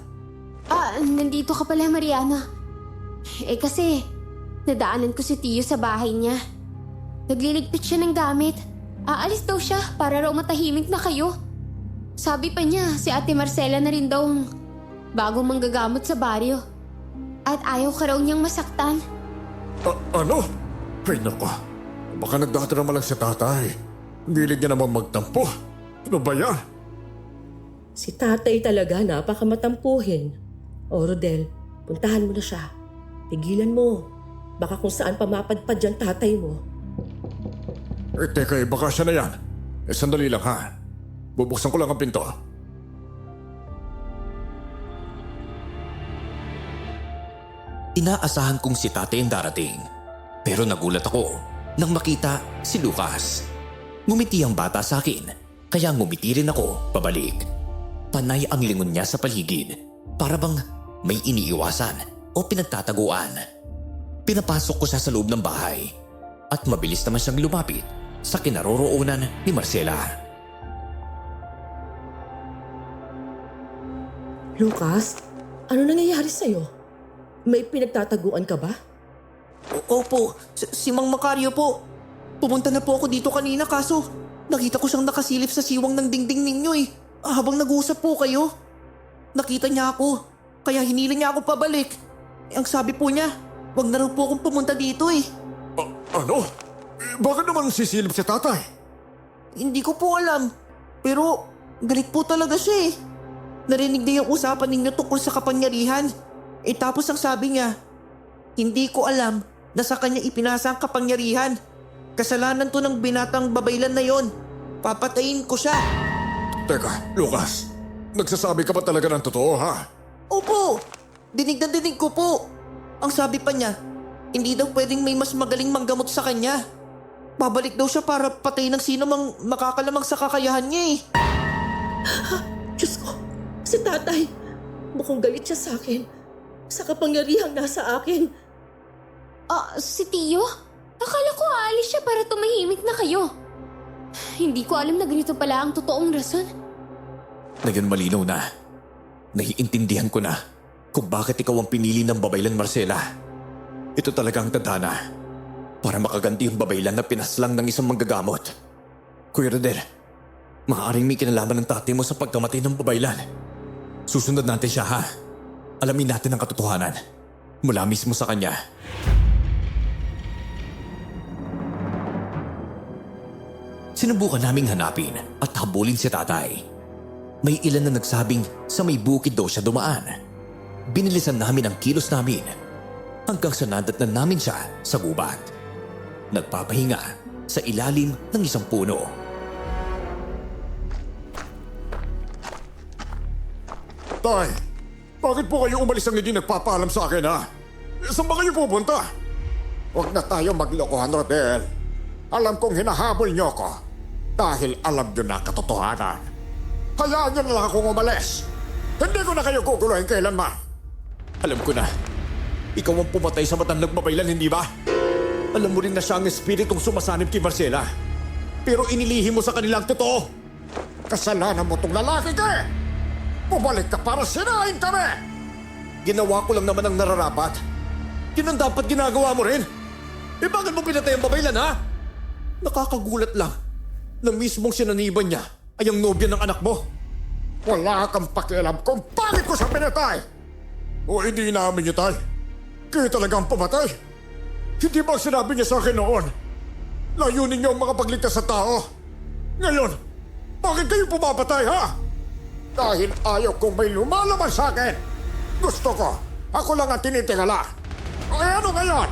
[SPEAKER 2] Nandito ka pala, Mariana. Kasi, nadaanan ko si Tio sa bahay niya. Nagliligpit siya ng gamit. Aalis daw siya para raw matahimik na kayo. Sabi pa niya, si Ate Marcela na rin daw ang bagong manggagamot sa baryo. At ayaw ka raw niyang masaktan.
[SPEAKER 1] Ano? Ay nako. Baka nagdadrama lang si tatay. Hindi niya naman magtampo. Ano ba yan?
[SPEAKER 4] Si tatay talaga napakamatampuhin. O Rodel, puntahan mo na siya. Tigilan mo. Baka kung saan pa mapadpad yung tatay mo.
[SPEAKER 1] Teka, baka siya na yan. Sandali lang ha. Bubuksan ko lang ang pinto.
[SPEAKER 3] Inaasahan kong si tatay ang darating. Pero nagulat ako nang makita si Lucas. Ngumiti ang bata sa akin, kaya ngumiti rin ako pabalik. Panay ang lingon niya sa paligid, para bang may iniiwasan o pinagtataguan. Pinapasok ko siya sa loob ng bahay at mabilis naman siyang lumapit sa kinaroroonan ni Marcela.
[SPEAKER 4] Lucas, ano nangyayari sa'yo? May pinagtataguan ka ba?
[SPEAKER 5] Opo, si Mang Macario po. Pumunta na po ako dito kanina kaso nakita ko siyang nakasilip sa siwang ng dingding ninyo eh. Habang nag-uusap po kayo. Nakita niya ako, kaya hiniling niya ako pabalik. Ang sabi po niya, wag na raw po akong pumunta dito eh.
[SPEAKER 1] Ano? Bakit naman sisilip si tatay?
[SPEAKER 5] Hindi ko po alam, pero galit po talaga siya eh. Narinig niya yung usapan ninyo tungkol sa kapangyarihan. Tapos ang sabi niya, hindi ko alam na sa kanya ipinasa ang kapangyarihan. Kasalanan to ng binatang babaylan na yon. Papatayin ko siya.
[SPEAKER 1] Teka, Lucas. Nagsasabi ka ba talaga ng totoo ha?
[SPEAKER 5] Opo, dinig na dinig ko po. Ang sabi pa niya, Hindi daw pwedeng may mas magaling manggamot sa kanya. Babalik daw siya para patay ng sino mang makakalamang sa kakayahan niya eh.
[SPEAKER 4] Diyos ko, si tatay. Mukhang galit siya sa akin. Sa kapangyarihang nasa akin.
[SPEAKER 2] Si Tio? Akala ko aalis siya para tumahimik na kayo. Hindi ko alam na ganito pala ang totoong rason.
[SPEAKER 3] Ngayon malinaw na. Naiintindihan ko na kung bakit ikaw ang pinili ng babaylan, Marcela. Ito talaga ang tadhana para makaganti yung babaylan na pinaslang ng isang manggagamot. Kuya Rodel, maaaring may kinalaman ng tatay mo sa pagkamatay ng babaylan. Susunod natin siya, ha? Alamin natin ang katotohanan mula mismo sa kanya. Sinubukan naming hanapin at habulin si tatay. May ilan na nagsabing sa may bukid daw siya dumaan. Binilisan namin ang kilos namin hanggang sa nadatnan namin siya sa gubat. Nagpapahinga sa ilalim ng isang puno.
[SPEAKER 1] Tay, bakit po kayo umalis ang hindi nagpapaalam sa akin, ha? Saan ba kayo pupunta? Huwag na tayo maglokohan, Rodel. Alam kong hinahabol niyo ko dahil alam niyo na katotohanan. Hayaan niyo na lang akong umalis. Hindi ko na kayo kukuloyin kailanman.
[SPEAKER 3] Alam ko na, ikaw ang pumatay sa matandang babaylan, hindi ba? Alam mo rin na siya ang espiritong sumasanib kay Marcela. Pero inilihim mo sa kanilang totoo.
[SPEAKER 1] Kasalanan mo tong lalaki ka eh! Bumalik ka para sirain kami!
[SPEAKER 3] Ginawa ko lang naman ang nararapat. Yun ang dapat ginagawa mo rin. Eh bakit mo pinatay ang babaylan, ha? Nakakagulat lang na mismong sinaniban niya ay ang nobya ng anak mo.
[SPEAKER 1] Wala kang pakialam kung bakit ko siya pinatay! O hindi namin niyo, tay? Kayo talagang pumatay? Hindi ba sinabi niya sa akin noon? Layunin niyo ang makapagligtas sa tao. Ngayon, bakit kayo pumapatay, ha? Dahil ayaw kong may lumalaban sa akin. Gusto ko, ako lang ang tinitingala. O ano ngayon?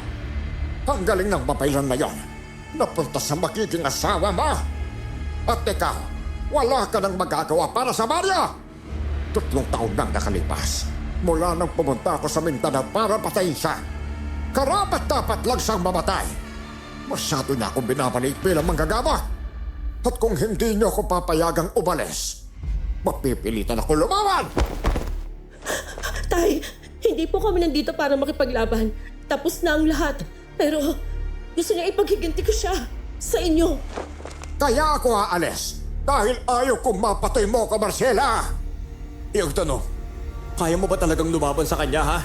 [SPEAKER 1] Ang galing ng babaylan na yon. Napunta sa magiging asawa mo. At ikaw, wala ka nang magagawa para sa Maria. 3 taon nang nakalipas. Mula nang pumunta ako sa Mindanao para patayin siya. Karapat-dapat lang siyang mamatay. Masyado na akong binabalik bilang manggagamot. At kung hindi niyo ako papayagang umalis, mapipilitan ako lumawan!
[SPEAKER 4] Tay, hindi po kami nandito para makipaglaban. Tapos na ang lahat. Pero gusto niya ipaghiganti ko siya sa inyo.
[SPEAKER 1] Kaya ako aalis dahil ayaw kong mapatay mo ka, Marcela!
[SPEAKER 3] Iyong tanong, kaya mo ba talagang lumaban sa kanya, ha?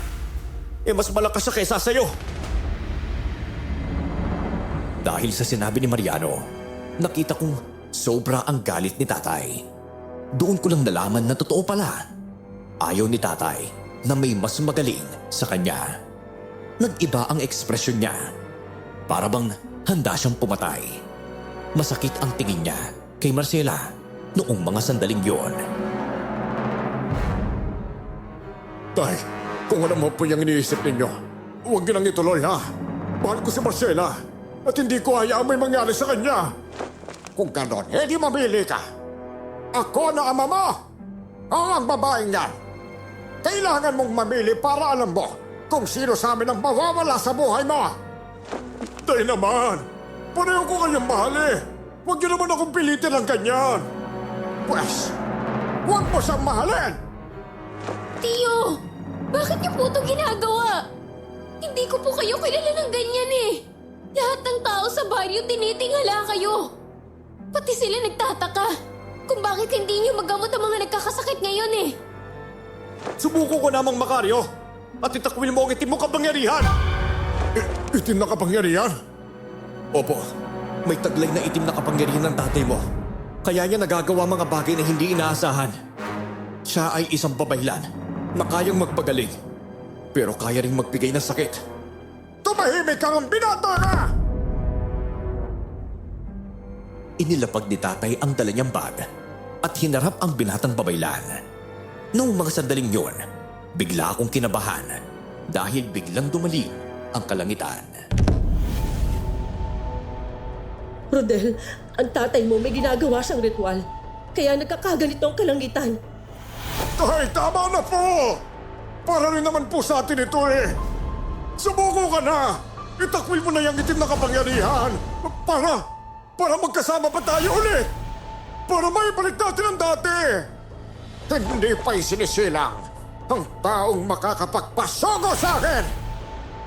[SPEAKER 3] Eh mas malakas siya kaysa sa'yo. Dahil sa sinabi ni Mariano, nakita kong sobra ang galit ni tatay. Doon ko lang nalaman na totoo pala. Ayaw ni tatay na may mas magaling sa kanya. Nag-iba ang ekspresyon niya. Para bang handa siyang pumatay. Masakit ang tingin niya kay Marcela noong mga sandaling yon.
[SPEAKER 1] Tay, kung ano mo po yung iniisip ninyo, huwag niyo nang ituloy, ha? Mahal ko si Marcela at hindi ko hayaan may mangyari sa kanya. Kung ganon, hindi mamili ka. Ako na ama mo! Ang babaeng yan! Kailangan mong mamili para alam mo kung sino sa amin ang mawawala sa buhay mo! Tay naman! Pareho ko kayong mahal eh! Huwag niyo naman akong pilitin ng ganyan! Pwes, huwag mo siyang mahalin!
[SPEAKER 2] Tio! Bakit niyo po ito ginagawa? Hindi ko po kayo kilala ng ganyan eh. Lahat ng tao sa baryo tinitingala kayo. Pati sila nagtataka kung bakit hindi niyo magamot ang mga nagkakasakit ngayon eh.
[SPEAKER 3] Subuko ko namang Makaryo at itakwil mo ang itim mong kapangyarihan!
[SPEAKER 1] Itim na kapangyarihan?
[SPEAKER 3] Opo, may taglay na itim na kapangyarihan ng tatay mo. Kaya niya nagagawa mga bagay na hindi inaasahan. Siya ay isang babaylan na kayang magpagaling, pero kaya ring magbigay ng sakit.
[SPEAKER 1] Tumahimik kang binata ka!
[SPEAKER 3] Inilapag ni tatay ang dala niyang bag at hinarap ang binatang babaylan. Noong mga sandaling yon, bigla akong kinabahan dahil biglang dumaling ang kalangitan.
[SPEAKER 4] Rodel, ang tatay mo may ginagawa siyang ritual. Kaya nagkakaganito ang kalangitan.
[SPEAKER 1] Ay, tama na po! Para rin naman po sa atin ito eh! Sumuko ka na! Itakwil mo na yung itim na kapangyarihan para magkasama pa tayo ulit. Para maibalik natin ang dati. Hindi pa isinisilang ang taong makakapagpasogo sa akin.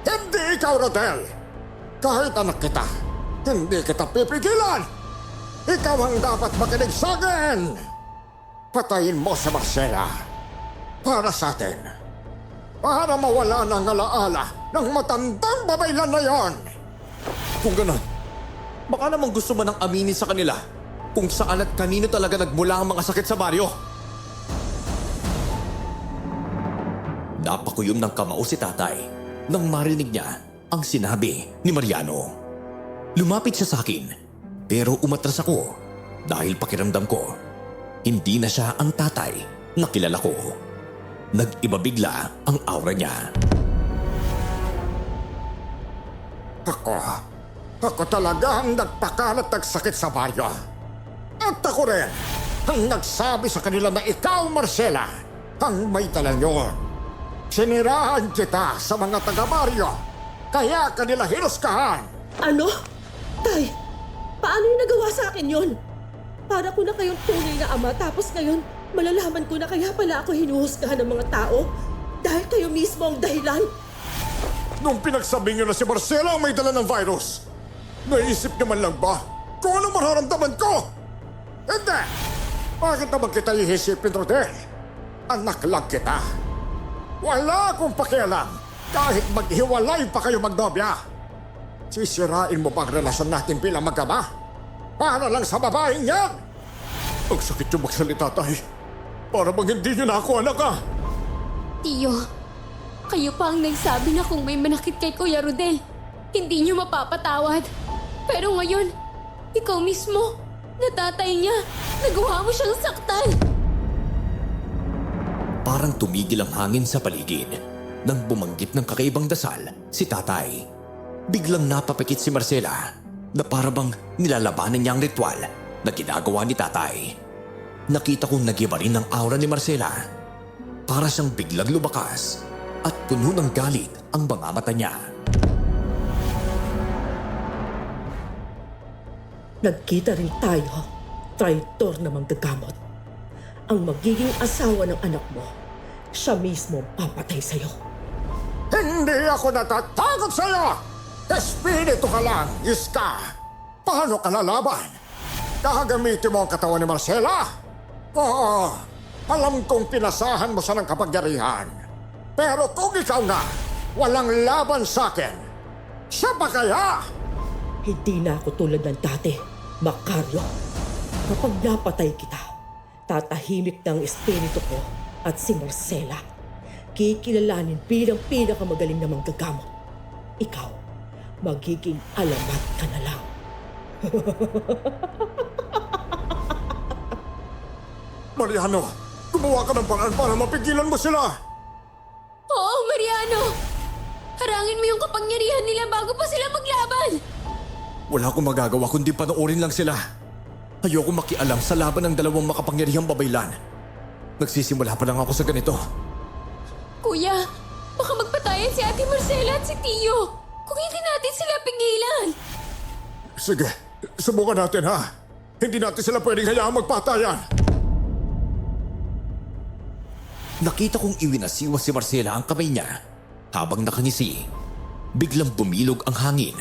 [SPEAKER 1] Hindi ikaw, Rodel. Kahit anak kita, hindi kita pipigilan. Ikaw ang dapat makinig sa akin. Patayin mo si Marcela. Para sa atin. Para mawala ng alaala ng matandang babaylan na yon.
[SPEAKER 3] Kung ganon, baka namang gusto mo nang aminin sa kanila kung saan at kanino talaga nagmula ang mga sakit sa baryo. Napakuyom ng kamao si tatay nang marinig niya ang sinabi ni Mariano. Lumapit siya sa akin, pero umatras ako dahil pakiramdam ko hindi na siya ang tatay na kilala ko. Nag-iba bigla ang aura niya.
[SPEAKER 1] Ako talaga ang nagpakalat ng sakit sa baryo. At ako rin ang nagsabi sa kanila na ikaw, Marcela, ang may dala nyo. Sinirahan kita sa mga taga-baryo, kaya kanila hinuskahan.
[SPEAKER 4] Ano? Tay, paano yung nagawa sa akin yon? Para ko na kayong tunay na ama tapos ngayon, malalaman ko na kaya pala ako hinuhusgahan ng mga tao dahil kayo mismo ang dahilan.
[SPEAKER 1] Nung pinagsabi nyo na si Marcela ang may dala ng virus, naisip naman lang ba kung anong mararamdaman ko? Hindi! Bakit naman kita ihisipin, Rodel? Anak lang kita. Wala akong pakialam kahit maghiwalay pa kayo magnobya. Sisirain mo ba ang relasyon natin bilang mag-ama? Para lang sa babaeng yan? Ang sakit yung magsalita, tay. Para bang hindi nyo na ako anak, ah.
[SPEAKER 2] Tiyo, kayo pa ang nagsabi na kung may manakit kay Kuya Rodel, hindi niyo mapapatawad. Pero ngayon, ikaw mismo, natatay niya, nagawa mo siyang saktan.
[SPEAKER 3] Parang tumigil ang hangin sa paligid nang bumanggit ng kakaibang dasal si tatay. Biglang napapikit si Marcela na parabang nilalabanan niya ang ritual na ginagawa ni tatay. Nakita kong nag-iba rin ang aura ni Marcela. Para siyang biglang lumakas at puno ng galit ang mga mata niya.
[SPEAKER 4] Nagkita rin tayo, traitor na manggagamot. Ang magiging asawa ng anak mo, siya mismo ang papatay sa'yo.
[SPEAKER 1] Hindi ako natatakot sa'yo! Espiritu ka lang, Iska! Paano ka lalaban? Gagamitin mo ang katawan ni Marcela? Oo, alam kong pinasahan mo siya ng kapangyarihan. Pero kung ikaw na, walang laban sa akin, siya pa kaya?
[SPEAKER 4] Hindi na ako tulad ng dati, Macario. Kapag napatay kita, tatahimik na ang espiritu ko at si Marcela. Kikilalanin bilang pinakamagaling na manggagamot. Ikaw, magiging alamat ka na lang.
[SPEAKER 1] Mariano, gumawa ka ng paraan para mapigilan mo sila!
[SPEAKER 2] Oo, Mariano! Harangin mo yung kapangyarihan nila bago pa sila maglaban!
[SPEAKER 3] Wala akong magagawa kundi panoorin lang sila. Ayoko makialam sa laban ng dalawang makapangyarihang babaylan. Nagsisimula pa lang ako sa ganito.
[SPEAKER 2] Kuya, baka magpatayan si Ate Marcela at si Tio kung hindi natin sila pigilan.
[SPEAKER 1] Sige, subukan natin, ha? Hindi natin sila pwedeng hayaang magpatayan.
[SPEAKER 3] Nakita kong iwinasiwas si Marcela ang kamay niya habang nakangisi. Biglang bumilog ang hangin,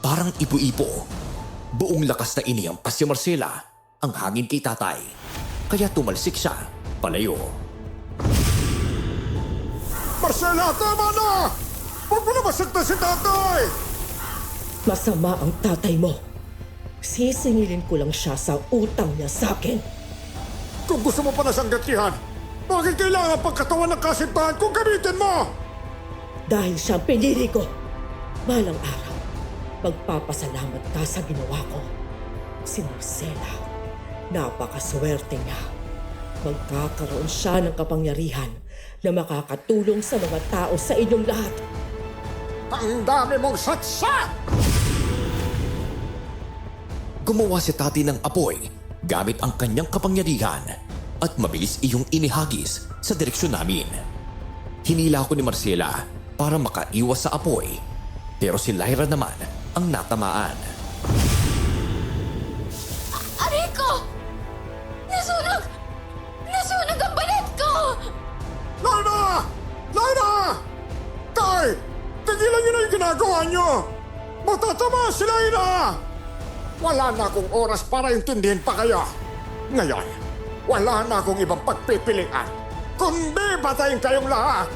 [SPEAKER 3] parang ipo-ipo. Buong lakas na iniyampas si Marcela ang hangin kay tatay, kaya tumalsik siya palayo.
[SPEAKER 1] Marcela, tama na! Huwag mo na masaktan si tatay!
[SPEAKER 4] Masama ang tatay mo. Sisingilin ko lang siya sa utang niya sa akin.
[SPEAKER 1] Kung gusto mo pa na siyang gantihan, bakit kailangan pagkatawan ng kasintahan kung gamitin mo?
[SPEAKER 4] Dahil siya ang pinili ko. Balang araw, magpapasalamat ka sa ginawa ko. Si Marcela, napakaswerte niya. Magkakaroon siya ng kapangyarihan na makakatulong sa mga tao sa inyong lahat.
[SPEAKER 1] Ang dami mong satsa!
[SPEAKER 3] Gumawa si tati ng apoy gamit ang kanyang kapangyarihan at mabilis iyong inihagis sa direksyon namin. Hinila ako ni Marcela para makaiwas sa apoy. Pero si Lyra naman ang natamaan.
[SPEAKER 2] Aray ko! Nasunog! Nasunog ang balat ko!
[SPEAKER 1] Lyra! Lyra! Tay! Tigilan niyo na yung ginagawa niyo! Matatama si Lyra! Wala na akong oras para intindihin pa kayo. Ngayon, wala na akong ibang pagpipilian. Kundi batayin kayong lahat!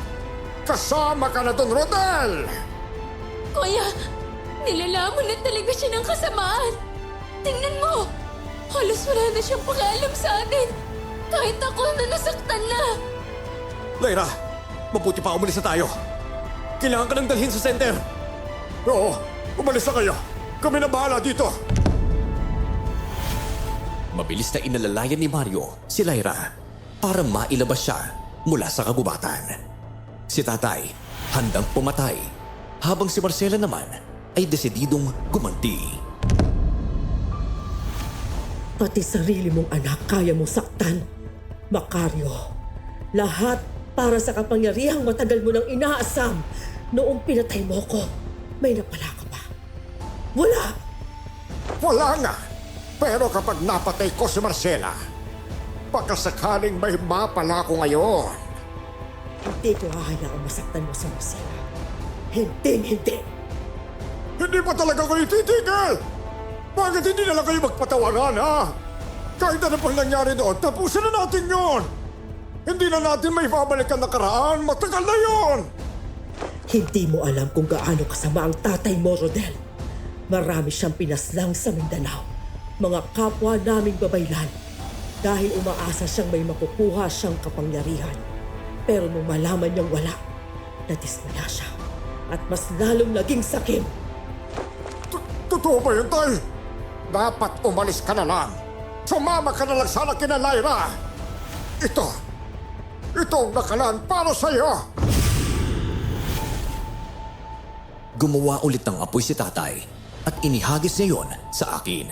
[SPEAKER 1] Kasama ka na doon, Rodel!
[SPEAKER 2] Kuya, nilalamon na talaga siya ng kasamaan. Tingnan mo! Halos wala na siyang pag-aalam sa atin. Kahit ako na nasaktan na.
[SPEAKER 3] Lyra, mabuti pa umalis na tayo. Kailangan ka nang dalhin sa center.
[SPEAKER 1] Oo, umalis na kayo. Kami na bahala dito.
[SPEAKER 3] Mabilis na inalalayan ni Mario si Lyra para mailabas siya mula sa kagubatan. Si tatay handang pumatay habang si Marcela naman ay desididong gumanti.
[SPEAKER 4] Pati sarili mong anak kaya mong saktan. Macario, lahat para sa kapangyarihang matagal mo nang inaasam. Noong pinatay mo ko, may napala ka ba? Wala!
[SPEAKER 1] Wala nga. Pero kapag napatay ko si Marcela, baka sakaling may mapala ko ngayon.
[SPEAKER 4] Hindi ko hahayaang masaktan mo si Marcela. Hindi!
[SPEAKER 1] Hindi pa talaga kayo titigil! Bakit hindi na lang kayo magpatawaran, ha? Kahit ano pang nangyari doon, tapusin na natin yon! Hindi na natin may babalik ang nakaraan, matagal na yon!
[SPEAKER 4] Hindi mo alam kung gaano kasama ang tatay mo, Rodel. Marami siyang pinaslang sa Mindanao. Mga kapwa naming babaylan. Dahil umaasa siyang may makukuha siyang kapangyarihan. Pero nung malaman niyang wala, nadismaya siya. At mas lalong naging sakim.
[SPEAKER 1] Totoo ba yun, Tay? Dapat umalis ka na lang. Sumama ka na lang sana kina Lyra. Ito ang nakalaan para sa'yo.
[SPEAKER 3] Gumawa ulit ng apoy si tatay at inihagis niya yon sa akin.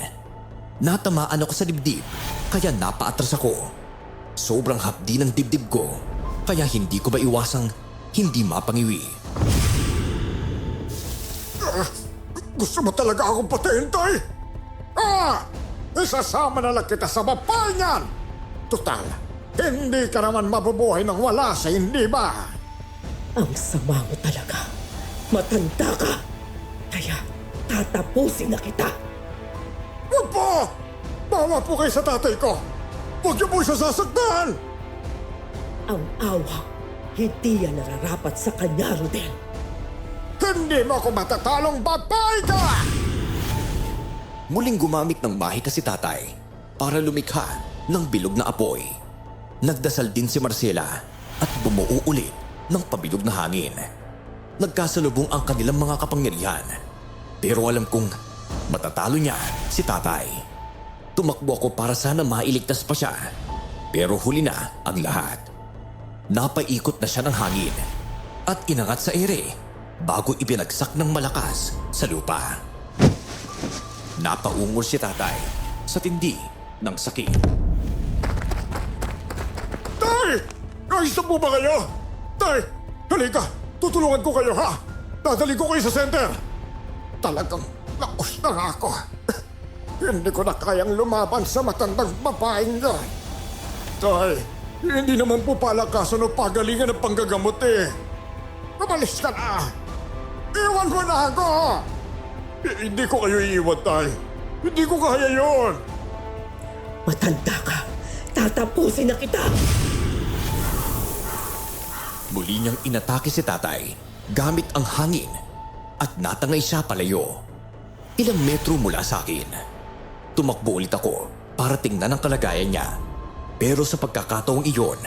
[SPEAKER 3] Natamaan ako sa dibdib kaya napaatras ako. Sobrang hapdi ng dibdib ko kaya hindi ko maiwasang hindi mapangiwi.
[SPEAKER 1] Gusto mo talaga akong patayin, Tay? Isasama na lang kita sa babae niyan! Total, hindi ka naman mabubuhay nang wala sa hindi ba?
[SPEAKER 4] Ang sama mo talaga. Matanda ka. Kaya tatapusin na kita.
[SPEAKER 1] Huwag po! Bawa po kayo sa tatay ko! Huwag niyo po siya sasaktan!
[SPEAKER 4] Ang awa, hindi yan nararapat sa kanya, Rodel.
[SPEAKER 1] Hindi mo ako matatalong babae ka!
[SPEAKER 3] Muling gumamit ng mahika si tatay para lumikha ng bilog na apoy. Nagdasal din si Marcela at bumuo ulit ng pabilog na hangin. Nagkasalubong ang kanilang mga kapangyarihan. Pero alam kong matatalo niya si tatay. Tumakbo ako para sana mailigtas pa siya. Pero huli na ang lahat. Napaikot na siya ng hangin at inangat sa ere bago ipinagsak ng malakas sa lupa. Napaungol si tatay sa tindi ng sakit.
[SPEAKER 1] Tay! Ayos na po ba kayo? Tay! Halika! Tutulungan ko kayo, ha? Dadali ko kayo sa center! Talagang laos na nga ako. Hindi ko na kayang lumaban sa matandang babaeng yan. Tay, hindi naman po palakasan o pagalingan ng panggagamot eh. Umalis ka na! Iwan mo na ako! Hindi ko kayo iiwan, Tay. Hindi ko kaya yon.
[SPEAKER 4] Matanda ka. Tatapusin na kita.
[SPEAKER 3] Muli niyang inatake si tatay gamit ang hangin at natangay siya palayo. Ilang metro mula sa akin. Tumakbo ulit ako para tingnan ang kalagayan niya. Pero sa pagkakataong iyon,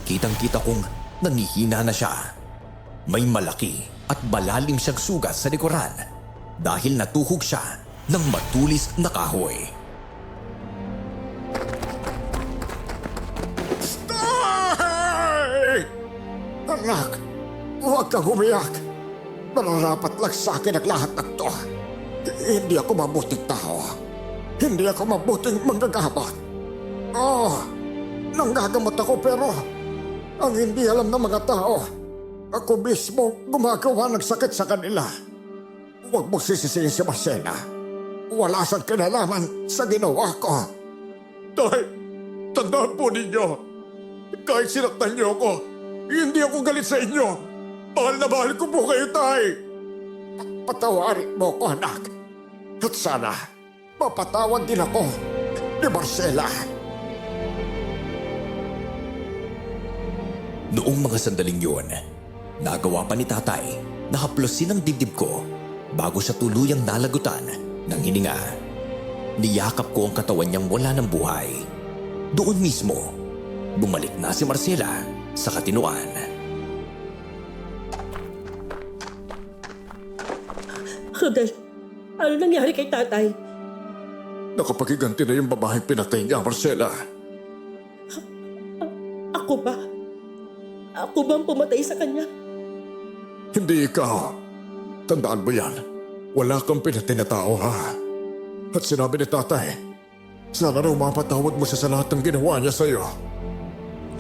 [SPEAKER 3] kitang-kita kong nangihina na siya. May malaki at malalim siyang sugat sa likuran dahil natuhog siya ng matulis na kahoy.
[SPEAKER 1] Tay! Anak, huwag kang umiyak. Nararapat lang sa akin ang lahat ng to. Hindi ako mabuting tao. Hindi ako mabuting manggagamot. Nanggagamot ako pero ang hindi alam ng mga tao, ako mismo gumagawa ng sakit sa kanila. Huwag mo sisisihin si Marcela. Wala siyang kinalaman sa ginawa ko. Tay, tandaan po ninyo. Kahit sinaktan niyo ako, hindi ako galit sa inyo. Mahal na mahal ko po kayo, Tay. Patawarin mo ko, anak. At sana, mapatawad din ako ni Marcela.
[SPEAKER 3] Noong mga sandaling yun, nagawa pa ni tatay na haplosin ang dibdib ko bago siya tuluyang nalagutan ng hininga. Niyakap ko ang katawan niyang wala ng buhay. Doon mismo, bumalik na si Marcela sa katinuan.
[SPEAKER 4] Rodel, ano nangyari kay tatay?
[SPEAKER 1] Nakapagiganti na yung babaeng pinatay niya, Marcela.
[SPEAKER 4] Ako ba? Ako bang pumatay sa kanya?
[SPEAKER 1] Hindi ikaw. Tandaan mo yan. Wala kang pinatay na tao, ha? At sinabi ni tatay, sana raw mapatawad mo siya sa lahat ng ginawa niya sa'yo.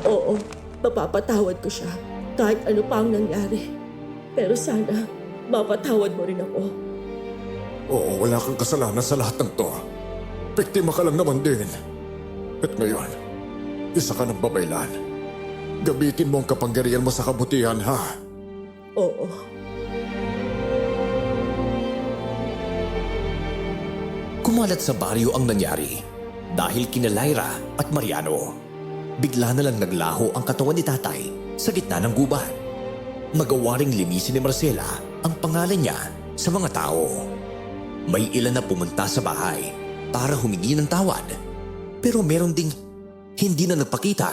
[SPEAKER 4] Oo, mapapatawad ko siya kahit ano pa ang nangyari. Pero sana, mapatawad mo rin ako.
[SPEAKER 1] Oo, wala kang kasalanan sa lahat ng to. Biktima ka lang naman din. At ngayon, isa ka ng babaylan. Gamitin mo ang kapangyarihan mo sa kabutihan, ha?
[SPEAKER 4] Oo.
[SPEAKER 3] Kumalat sa baryo ang nangyari dahil kina Lyra at Mariano. Bigla na lang naglaho ang katawan ni tatay sa gitna ng gubat. Magawa ring linisin ni Marcela ang pangalan niya sa mga tao. May ilan na pumunta sa bahay para humingi ng tawad. Pero meron ding hindi na nagpakita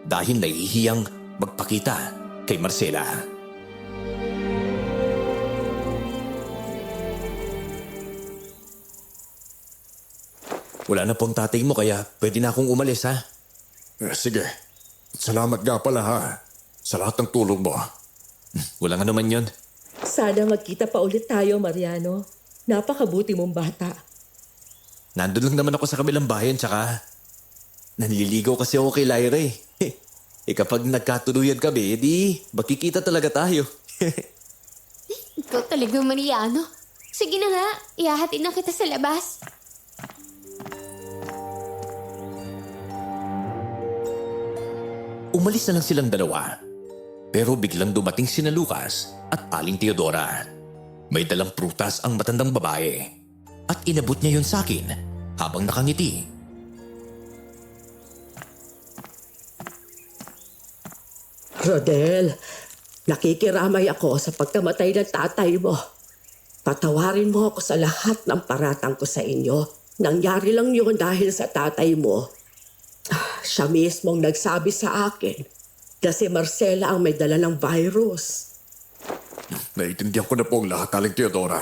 [SPEAKER 3] dahil nahihiyang magpakita kay Marcela. Wala na pong tatay mo kaya pwede na akong umalis, ha?
[SPEAKER 1] Sige. Salamat nga pala, ha? Sa lahat ng tulong mo.
[SPEAKER 3] Wala nga naman yun.
[SPEAKER 4] Sana magkita pa ulit tayo, Mariano. Napakabuti mong bata.
[SPEAKER 3] Nandun lang naman ako sa kabilang bayan tsaka nanliligaw kasi ako kay Lyra eh. Kapag nagkatuluyan kami, edi makikita talaga tayo.
[SPEAKER 2] Ikaw talagang Mariano. Sige na nga, ihahatid na kita sa labas.
[SPEAKER 3] Umalis na lang silang dalawa. Pero biglang dumating sina Lucas at Aling Teodora. May dalang prutas ang matandang babae. At inabot niya yun sa akin habang nakangiti.
[SPEAKER 4] Rodel, nakikiramay ako sa pagkamatay ng tatay mo. Patawarin mo ako sa lahat ng paratang ko sa inyo. Nangyari lang yun dahil sa tatay mo. Siya mismong nagsabi sa akin na si Marcela ang may dala ng virus.
[SPEAKER 1] Naiintindihan ko na po ang lahat, Aling Teodora.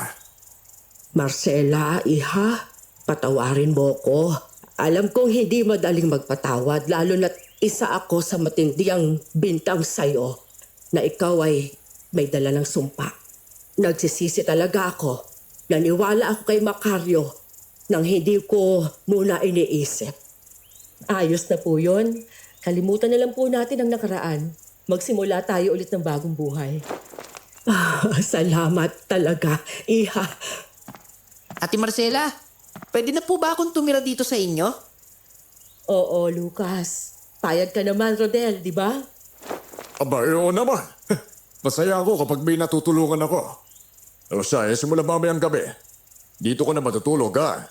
[SPEAKER 4] Marcela, iha, patawarin mo ko. Alam kong hindi madaling magpatawad, lalo na't isa ako sa matindiyang bintang sa'yo na ikaw ay may dala ng sumpa. Nagsisisi talaga ako. Naniwala ako kay Macario nang hindi ko muna iniisip. Ayos na po yun. Kalimutan na lang po natin ang nakaraan. Magsimula tayo ulit ng bagong buhay. Salamat talaga, iha.
[SPEAKER 5] Ate Marcela, pwede na po ba akong tumira dito sa inyo?
[SPEAKER 4] Oo, Lucas. Payag ka naman, Rodel, di ba?
[SPEAKER 1] Aba, oo naman. Masaya ako kapag may natutulungan ako. O siya, simula mamayang gabi. Dito ko na matutulog, ha?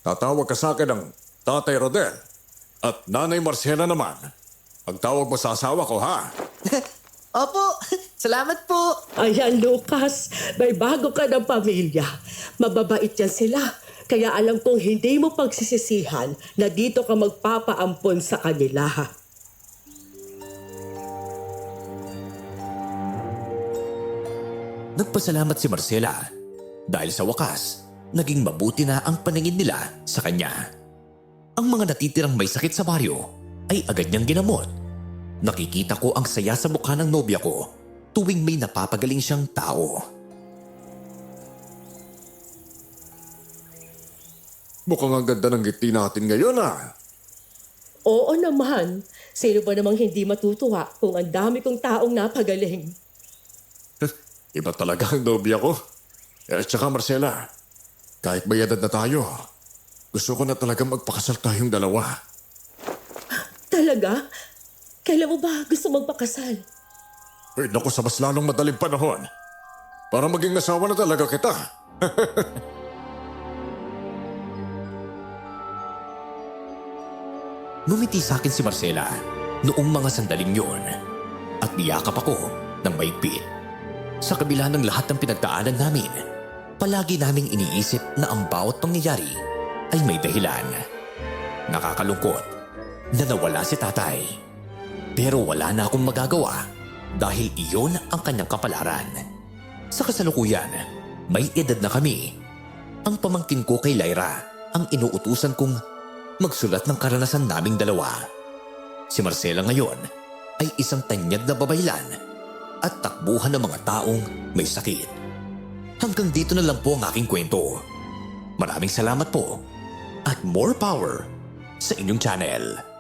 [SPEAKER 1] Tatawag ka sa akin ng Tatay Rodel. At Nanay Marcela naman. Pagtawag mo sa asawa ko, ha?
[SPEAKER 5] Opo, salamat po.
[SPEAKER 4] Ayan, Lucas. May bago ka ng pamilya. Mababait yan sila. Kaya alam kong hindi mo pagsisisihan na dito ka magpapaampon sa kanila.
[SPEAKER 3] Nagpasalamat si Marcela dahil sa wakas, naging mabuti na ang paningin nila sa kanya. Ang mga natitirang may sakit sa baryo ay agad niyang ginamot. Nakikita ko ang saya sa mukha ng nobya ko tuwing may napapagaling siyang tao.
[SPEAKER 1] Mukhang ang ganda ng ngiti natin ngayon, ha?
[SPEAKER 4] Oo naman. Sino ba namang hindi matutuwa kung ang dami kong taong napagaling?
[SPEAKER 1] Iba talaga ang nobya ko. Tsaka Marcela, kahit may edad na tayo, gusto ko na talaga magpakasal tayong dalawa.
[SPEAKER 4] Talaga? Kailan mo ba gusto magpakasal?
[SPEAKER 1] Eh, naku, sa mas lalong madaling panahon. Para maging asawa na talaga kita.
[SPEAKER 3] Ngumiti sa akin si Marcela noong mga sandaling yun at niyakap ako ng maigpit. Sa kabila ng lahat ng pinagdaanan namin, palagi naming iniisip na ang bawat pangyayari ay may dahilan. Nakakalungkot na nawala si tatay. Pero wala na akong magagawa dahil iyon ang kanyang kapalaran. Sa kasalukuyan, may edad na kami. Ang pamangkin ko kay Lyra ang inuutusan kong magsulat ng karanasan naming dalawa. Si Marcela ngayon ay isang tanyag na babaylan at takbuhan ng mga taong may sakit. Hanggang dito na lang po ang aking kwento. Maraming salamat po at more power sa inyong channel.